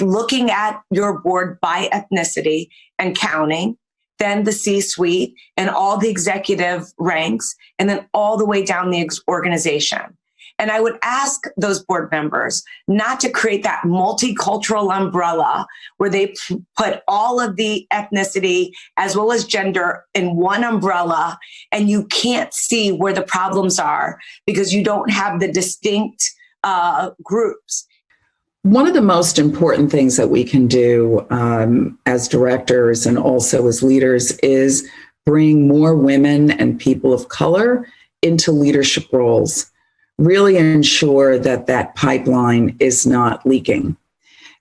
looking at your board by ethnicity and counting, then the C-suite and all the executive ranks, and then all the way down the organization. And I would ask those board members not to create that multicultural umbrella where they put all of the ethnicity as well as gender in one umbrella, and you can't see where the problems are because you don't have the distinct groups. One of the most important things that we can do as directors and also as leaders is bring more women and people of color into leadership roles. Really ensure that that pipeline is not leaking.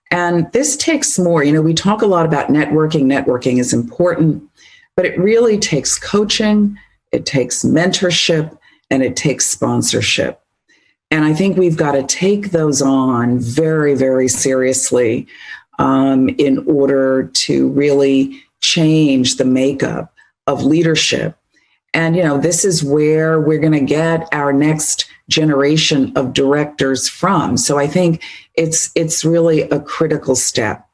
And this takes more. We talk a lot about networking. Networking is important, but it really takes coaching, it takes mentorship, and it takes sponsorship. And I think we've got to take those on very, very seriously in order to really change the makeup of leadership. And, this is where we're going to get our next generation of directors from. So I think it's really a critical step.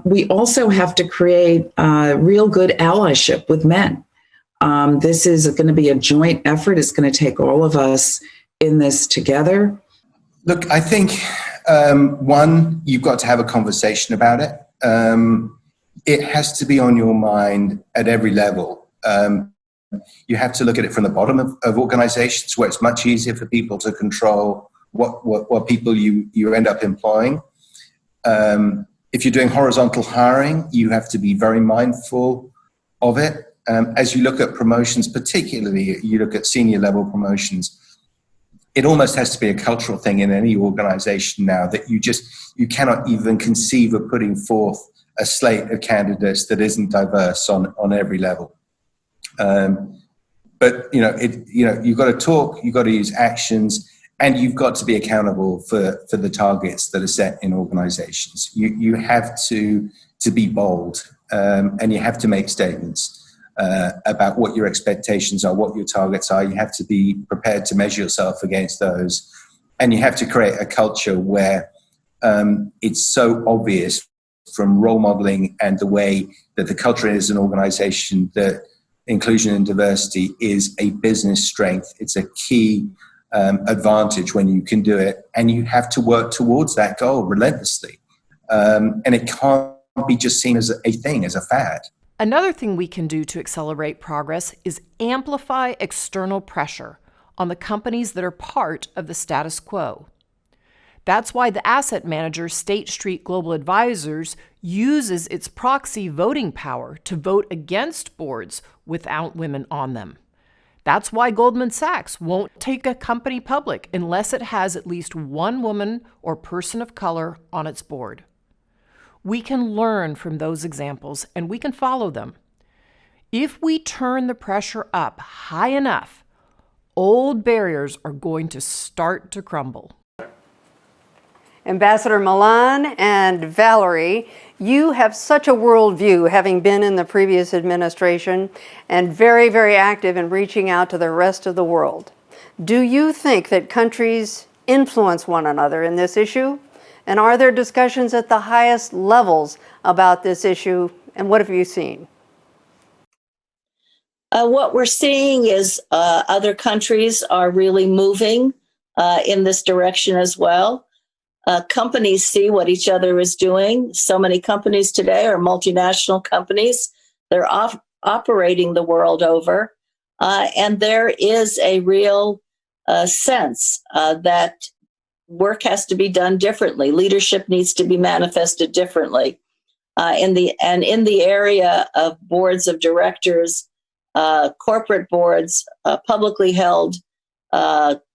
We also have to create real good allyship with men. This is going to be a joint effort. It's going to take all of us in this together. Look, I think, one, you've got to have a conversation about it. It has to be on your mind at every level. You have to look at it from the bottom of organizations where it's much easier for people to control what people you end up employing. If you're doing horizontal hiring, you have to be very mindful of it. As you look at promotions, particularly you look at senior level promotions, it almost has to be a cultural thing in any organization now that you cannot even conceive of putting forth a slate of candidates that isn't diverse on every level. But you've got to talk, you've got to use actions, and you've got to be accountable for the targets that are set in organizations. You have to be bold, and you have to make statements about what your expectations are, what your targets are. You have to be prepared to measure yourself against those, and you have to create a culture where it's so obvious from role modeling and the way that the culture is an organization that inclusion and diversity is a business strength. It's a key advantage when you can do it, and you have to work towards that goal relentlessly. And it can't be just seen as a thing, as a fad. Another thing we can do to accelerate progress is amplify external pressure on the companies that are part of the status quo. That's why the asset manager State Street Global Advisors uses its proxy voting power to vote against boards without women on them. That's why Goldman Sachs won't take a company public unless it has at least one woman or person of color on its board. We can learn from those examples and we can follow them. If we turn the pressure up high enough, old barriers are going to start to crumble. Ambassador Milan and Valerie, you have such a worldview, having been in the previous administration and very, very active in reaching out to the rest of the world. Do you think that countries influence one another in this issue? And are there discussions at the highest levels about this issue? And what have you seen? What we're seeing is other countries are really moving in this direction as well. Companies see what each other is doing. So many companies today are multinational companies. They're operating the world over. And there is a real sense that work has to be done differently. Leadership needs to be manifested differently. In the area of boards of directors, corporate boards, publicly held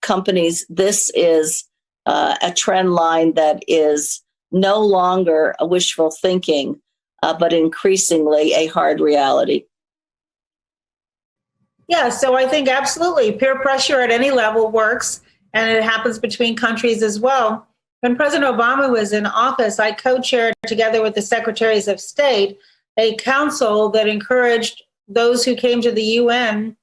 companies, this is a trend line that is no longer a wishful thinking, but increasingly a hard reality. Yeah, so I think absolutely peer pressure at any level works, and it happens between countries as well. When President Obama was in office, I co-chaired together with the Secretaries of State a council that encouraged those who came to the UN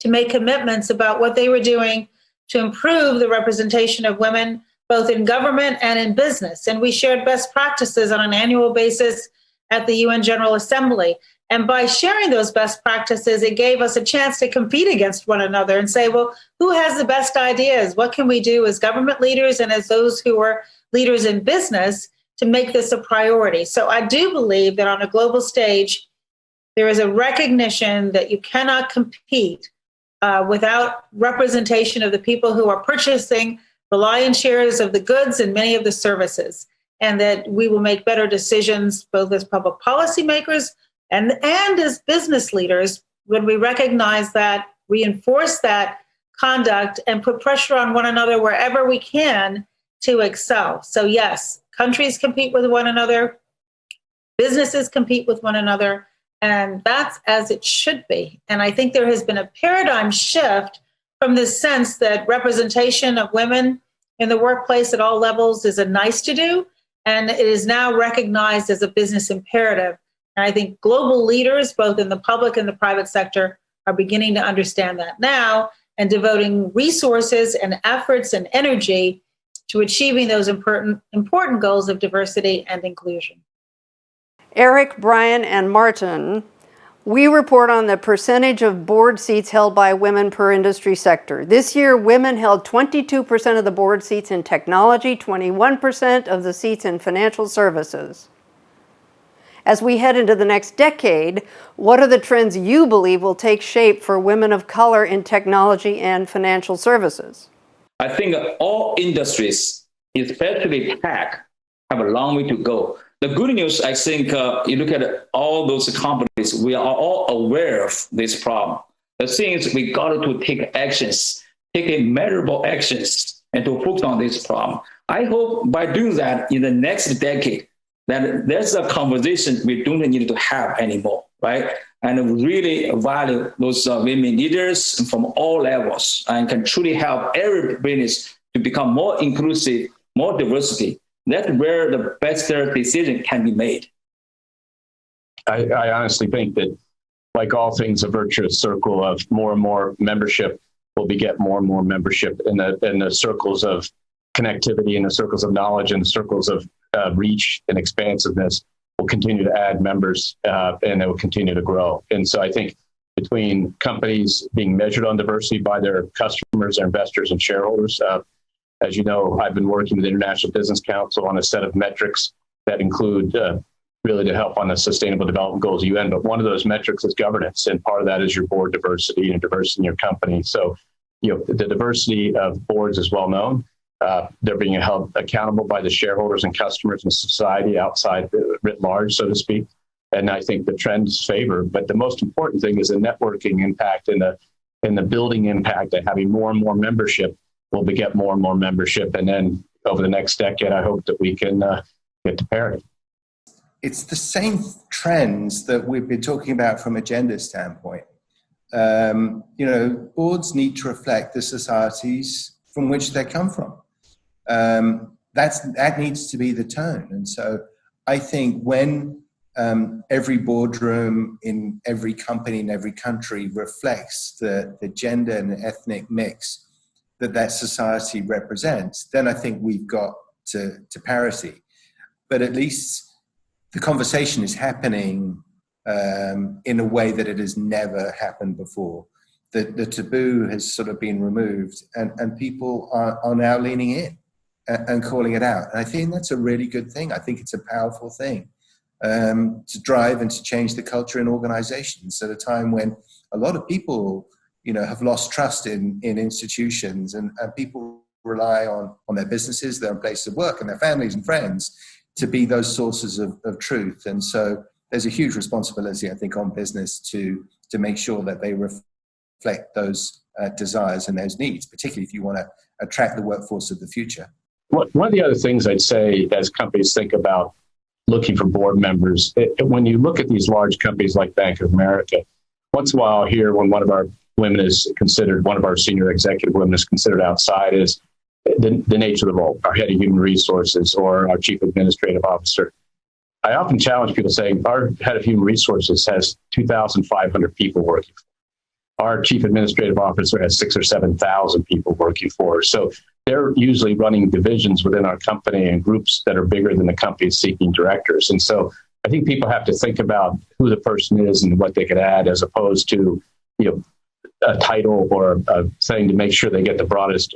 to make commitments about what they were doing to improve the representation of women, both in government and in business. And we shared best practices on an annual basis at the UN General Assembly. And by sharing those best practices, it gave us a chance to compete against one another and say, well, who has the best ideas? What can we do as government leaders and as those who are leaders in business to make this a priority? So I do believe that on a global stage, there is a recognition that you cannot compete without representation of the people who are purchasing the lion's shares of the goods and many of the services, and that we will make better decisions both as public policymakers and as business leaders when we recognize that, reinforce that conduct, and put pressure on one another wherever we can to excel. So yes, countries compete with one another, businesses compete with one another, and that's as it should be. And I think there has been a paradigm shift from this sense that representation of women in the workplace at all levels is a nice to do, and it is now recognized as a business imperative. And I think global leaders, both in the public and the private sector, are beginning to understand that now and devoting resources and efforts and energy to achieving those important goals of diversity and inclusion. Eric, Brian, and Martin, we report on the percentage of board seats held by women per industry sector. This year, women held 22% of the board seats in technology, 21% of the seats in financial services. As we head into the next decade, what are the trends you believe will take shape for women of color in technology and financial services? I think all industries, especially tech, have a long way to go. The good news, I think, you look at all those companies, we are all aware of this problem. The thing is, we got to take actions, take measurable actions, and to focus on this problem. I hope by doing that in the next decade, that there's a conversation we don't need to have anymore, right? And really value those women leaders from all levels and can truly help every business to become more inclusive, more diversity. That's where the best decision can be made. I honestly think that, like all things, a virtuous circle of more and more membership will beget more and more membership in the circles of connectivity, in the circles of knowledge, and the circles of reach and expansiveness will continue to add members and it will continue to grow. And so I think between companies being measured on diversity by their customers, their investors, and shareholders, as you know, I've been working with the International Business Council on a set of metrics that include really to help on the Sustainable Development Goals of UN. But one of those metrics is governance, and part of that is your board diversity and diversity in your company. So, the diversity of boards is well known. They're being held accountable by the shareholders and customers and society outside writ large, so to speak. And I think the trends favor. But the most important thing is the networking impact and the building impact of having more and more membership will beget more and more membership. And then over the next decade, I hope that we can get to parity. It's the same trends that we've been talking about from a gender standpoint. Boards need to reflect the societies from which they come from. That needs to be the tone. And so I think when every boardroom in every company in every country reflects the gender and the ethnic mix that society represents, then I think we've got to parity. But at least the conversation is happening in a way that it has never happened before. The taboo has sort of been removed, and people are now leaning in and calling it out. And I think that's a really good thing. I think it's a powerful thing to drive and to change the culture in organizations at a time when a lot of people, have lost trust in institutions, and people rely on their businesses, their places of work, and their families and friends to be those sources of truth. And so there's a huge responsibility, I think, on business to make sure that they reflect those desires and those needs, particularly if you want to attract the workforce of the future. One of the other things I'd say as companies think about looking for board members, when you look at these large companies like Bank of America, once in a while here when one of our women is considered, one of our senior executive women is considered outside is the nature of the role, our head of human resources or our chief administrative officer. I often challenge people saying our head of human resources has 2,500 people working for. Our chief administrative officer has 6,000 or 7,000 people working for her. So they're usually running divisions within our company and groups that are bigger than the company seeking directors. And so I think people have to think about who the person is and what they could add, as opposed to, a title or a thing to make sure they get the broadest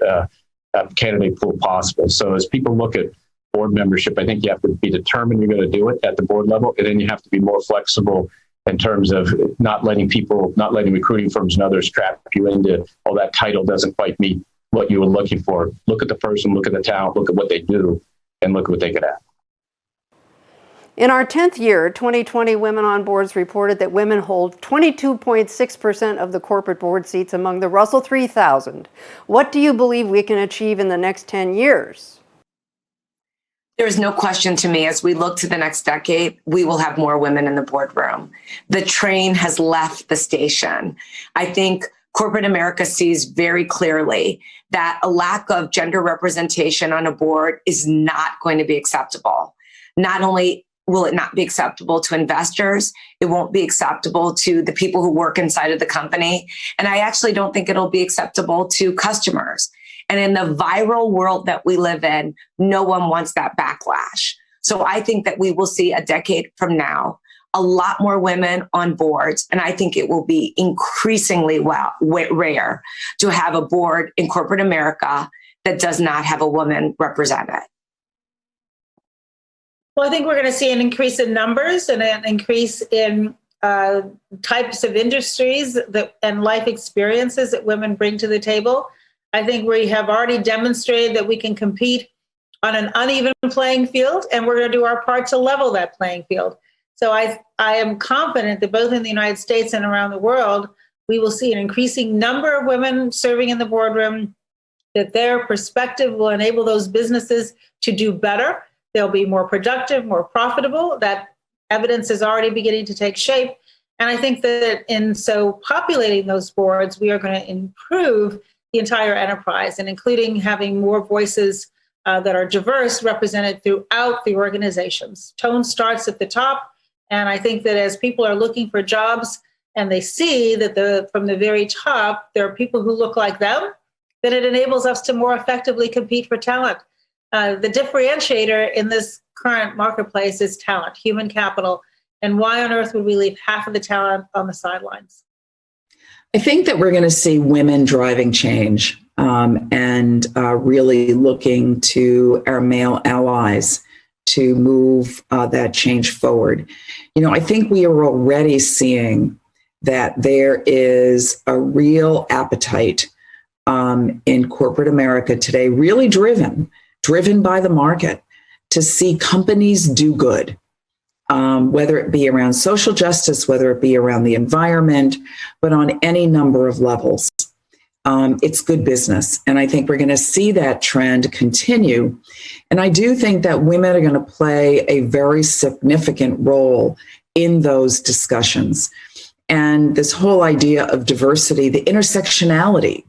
candidate pool possible. So as people look at board membership, I think you have to be determined you're going to do it at the board level, and then you have to be more flexible in terms of not letting recruiting firms and others trap you into, that title doesn't quite meet what you were looking for. Look at the person, look at the talent, look at what they do, and look at what they could add. In our 10th year, 2020 Women on Boards reported that women hold 22.6% of the corporate board seats among the Russell 3000. What do you believe we can achieve in the next 10 years? There is no question to me, as we look to the next decade, we will have more women in the boardroom. The train has left the station. I think corporate America sees very clearly that a lack of gender representation on a board is not going to be acceptable. Not only will it not be acceptable to investors, it won't be acceptable to the people who work inside of the company. And I actually don't think it'll be acceptable to customers. And in the viral world that we live in, no one wants that backlash. So I think that we will see a decade from now, a lot more women on boards. And I think it will be increasingly rare to have a board in corporate America that does not have a woman represented. Well, I think we're going to see an increase in numbers and an increase in types of industries and life experiences that women bring to the table. I think we have already demonstrated that we can compete on an uneven playing field, and we're going to do our part to level that playing field. So I am confident that both in the United States and around the world, we will see an increasing number of women serving in the boardroom, that their perspective will enable those businesses to do better. They'll be more productive, more profitable. That evidence is already beginning to take shape. And I think that in so populating those boards, we are going to improve the entire enterprise, and including having more voices that are diverse represented throughout the organizations. Tone starts at the top. And I think that as people are looking for jobs and they see that from the very top, there are people who look like them, then it enables us to more effectively compete for talent. The differentiator in this current marketplace is talent, human capital. And why on earth would we leave half of the talent on the sidelines? I think that we're going to see women driving change and really looking to our male allies to move that change forward. I think we are already seeing that there is a real appetite in corporate America today, really driven by the market, to see companies do good, whether it be around social justice, whether it be around the environment, but on any number of levels. It's good business. And I think we're going to see that trend continue. And I do think that women are going to play a very significant role in those discussions. And this whole idea of diversity, the intersectionality,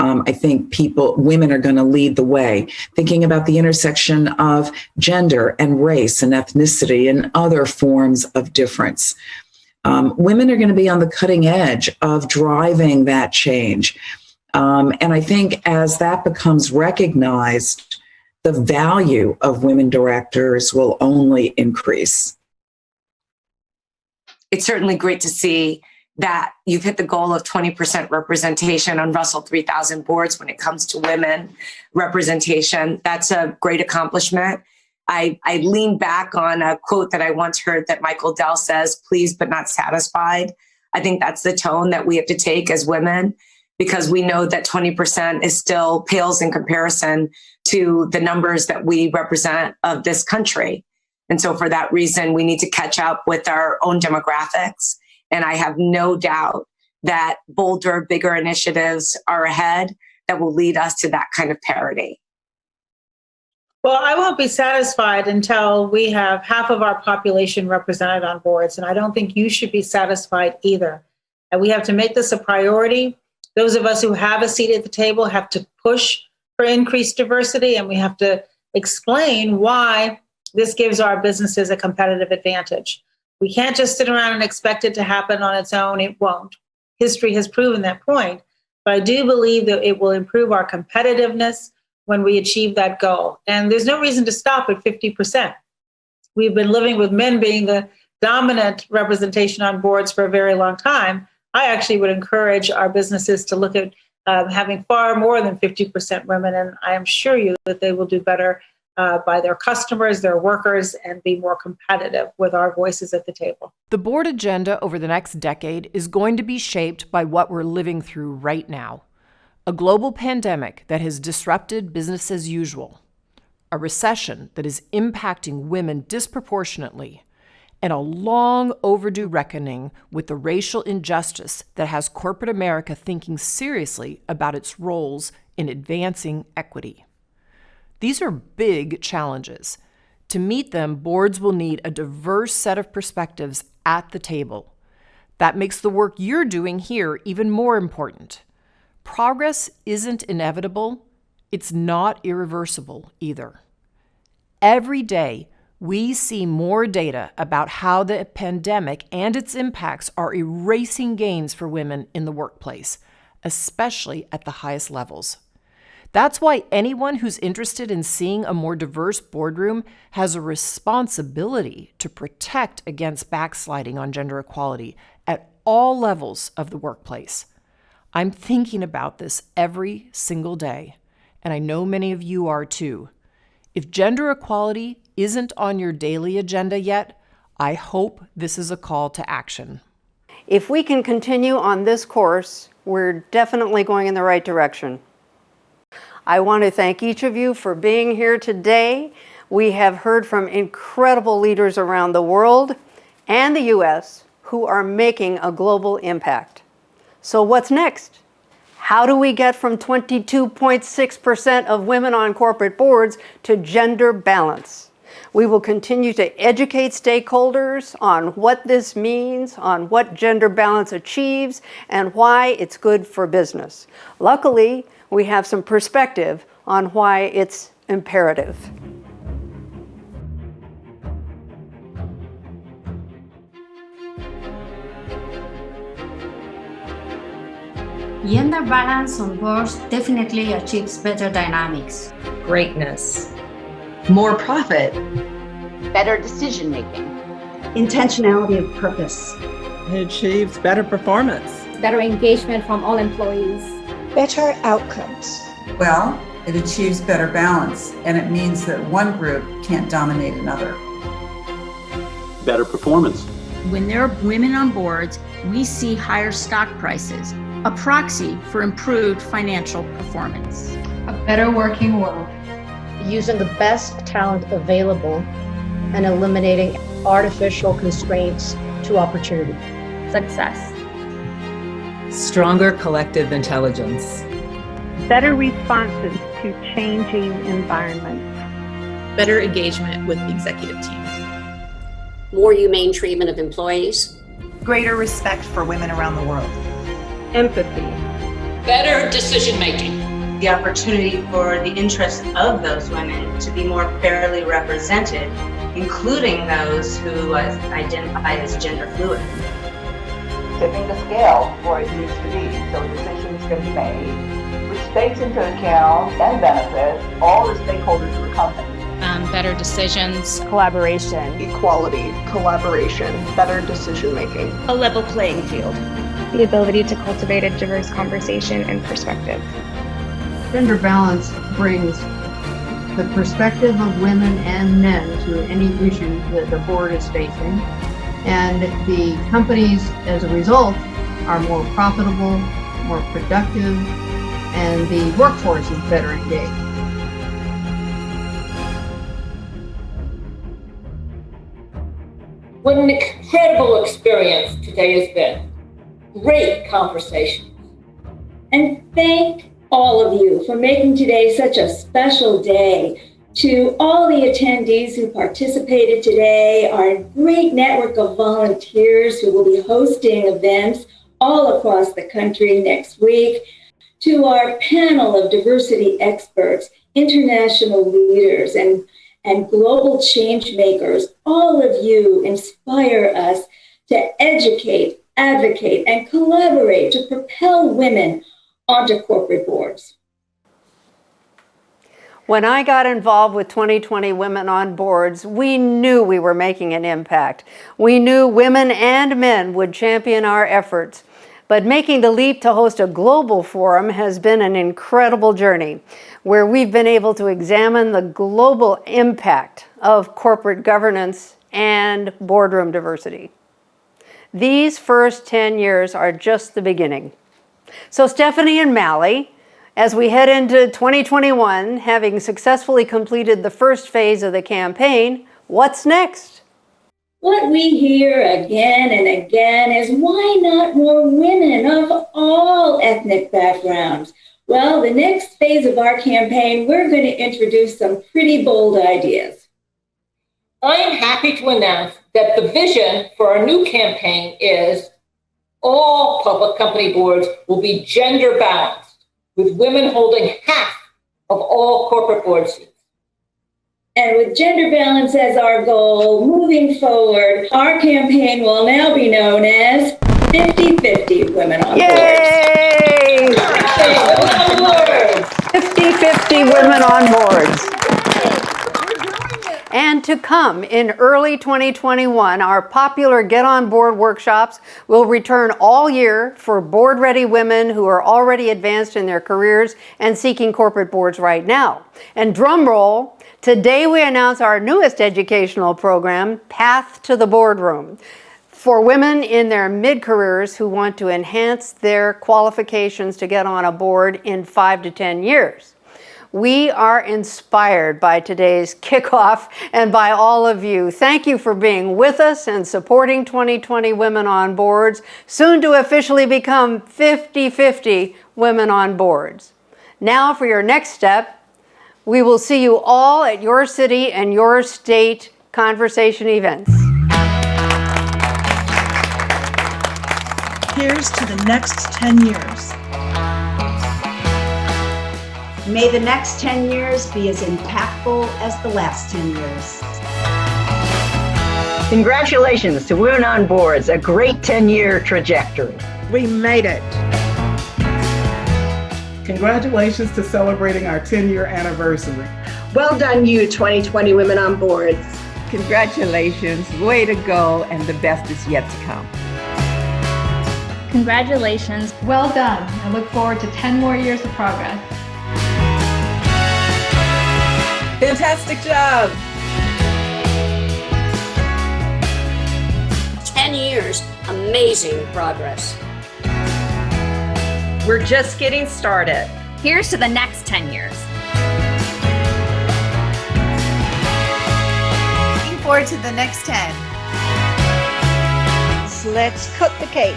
I think women are going to lead the way, thinking about the intersection of gender and race and ethnicity and other forms of difference. Women are going to be on the cutting edge of driving that change. And I think as that becomes recognized, the value of women directors will only increase. It's certainly great to see that you've hit the goal of 20% representation on Russell 3000 boards when it comes to women representation. That's a great accomplishment. I lean back on a quote that I once heard that Michael Dell says, pleased but not satisfied. I think that's the tone that we have to take as women, because we know that 20% is still pales in comparison to the numbers that we represent of this country. And so for that reason, we need to catch up with our own demographics. And I have no doubt that bolder, bigger initiatives are ahead that will lead us to that kind of parity. Well, I won't be satisfied until we have half of our population represented on boards. And I don't think you should be satisfied either. And we have to make this a priority. Those of us who have a seat at the table have to push for increased diversity, and we have to explain why this gives our businesses a competitive advantage. We can't just sit around and expect it to happen on its own. It won't. History has proven that point. But I do believe that it will improve our competitiveness when we achieve that goal. And there's no reason to stop at 50%. We've been living with men being the dominant representation on boards for a very long time. I actually would encourage our businesses to look at having far more than 50% women. And I am sure you that they will do better by their customers, their workers, and be more competitive with our voices at the table. The board agenda over the next decade is going to be shaped by what we're living through right now. A global pandemic that has disrupted business as usual, a recession that is impacting women disproportionately, and a long overdue reckoning with the racial injustice that has corporate America thinking seriously about its roles in advancing equity. These are big challenges. To meet them, boards will need a diverse set of perspectives at the table. That makes the work you're doing here even more important. Progress isn't inevitable. It's not irreversible either. Every day, we see more data about how the pandemic and its impacts are erasing gains for women in the workplace, especially at the highest levels. That's why anyone who's interested in seeing a more diverse boardroom has a responsibility to protect against backsliding on gender equality at all levels of the workplace. I'm thinking about this every single day, and I know many of you are too. If gender equality isn't on your daily agenda yet, I hope this is a call to action. If we can continue on this course, we're definitely going in the right direction. I want to thank each of you for being here today. We have heard from incredible leaders around the world and the U.S. who are making a global impact. So what's next? How do we get from 22.6% of women on corporate boards to gender balance? We will continue to educate stakeholders on what this means, on what gender balance achieves, and why it's good for business. Luckily, we have some perspective on why it's imperative. Gender balance on boards definitely achieves better dynamics. Greatness. More profit. Better decision making. Intentionality of purpose. It achieves better performance. Better engagement from all employees. Better outcomes. Well, it achieves better balance, and it means that one group can't dominate another. Better performance. When there are women on boards, we see higher stock prices, a proxy for improved financial performance. A better working world. Using the best talent available and eliminating artificial constraints to opportunity. Success. Stronger collective intelligence. Better responses to changing environments. Better engagement with the executive team. More humane treatment of employees. Greater respect for women around the world. Empathy. Better decision making. The opportunity for the interests of those women to be more fairly represented, including those who identify as gender fluid. Tipping the scale where it needs to be, so decisions can be made which takes into account and benefits all the stakeholders of the company. Better decisions. Collaboration. Equality. Collaboration. Better decision making. A level playing field. The ability to cultivate a diverse conversation and perspective. Gender balance brings the perspective of women and men to any issue that the board is facing. And the companies, as a result, are more profitable, more productive, and the workforce is better engaged. What an incredible experience today has been. Great conversations. And thank all of you for making today such a special day. To all the attendees who participated today, our great network of volunteers who will be hosting events all across the country next week, to our panel of diversity experts, international leaders, and global change makers, all of you inspire us to educate, advocate, and collaborate to propel women onto corporate boards. When I got involved with 2020 Women on Boards, we knew we were making an impact. We knew women and men would champion our efforts. But making the leap to host a global forum has been an incredible journey, where we've been able to examine the global impact of corporate governance and boardroom diversity. These first 10 years are just the beginning. So Stephanie and Mally, as we head into 2021, having successfully completed the first phase of the campaign, what's next? What we hear again and again is, why not more women of all ethnic backgrounds? Well, the next phase of our campaign, we're going to introduce some pretty bold ideas. I am happy to announce that the vision for our new campaign is all public company boards will be gender balanced, with women holding half of all corporate board seats. And with gender balance as our goal, moving forward, our campaign will now be known as 50-50 Women on Boards. Yay! 50-50 Women on Boards. And to come in early 2021, our popular Get On Board workshops will return all year for board-ready women who are already advanced in their careers and seeking corporate boards right now. And drum roll, today we announce our newest educational program, Path to the Boardroom, for women in their mid-careers who want to enhance their qualifications to get on a board in 5 to 10 years. We are inspired by today's kickoff and by all of you. Thank you for being with us and supporting 2020 Women on Boards, soon to officially become 50-50 Women on Boards. Now for your next step, we will see you all at your city and your state conversation events. Here's to the next 10 years. May the next 10 years be as impactful as the last 10 years. Congratulations to Women on Boards, a great 10-year trajectory. We made it. Congratulations to celebrating our 10-year anniversary. Well done, you 2020 Women on Boards. Congratulations, way to go, and the best is yet to come. Congratulations. Well done. I look forward to 10 more years of progress. Fantastic job. 10 years, amazing progress. We're just getting started. Here's to the next 10 years. Looking forward to the next 10. So let's cut the cake.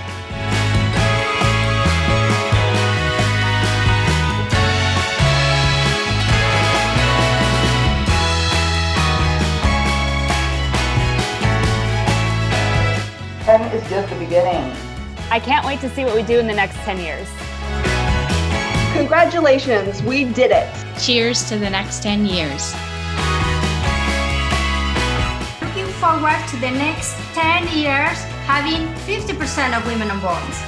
Is just the beginning. I can't wait to see what we do in the next 10 years. Congratulations, we did it. Cheers to the next 10 years. Looking forward to the next 10 years having 50% of women on boards.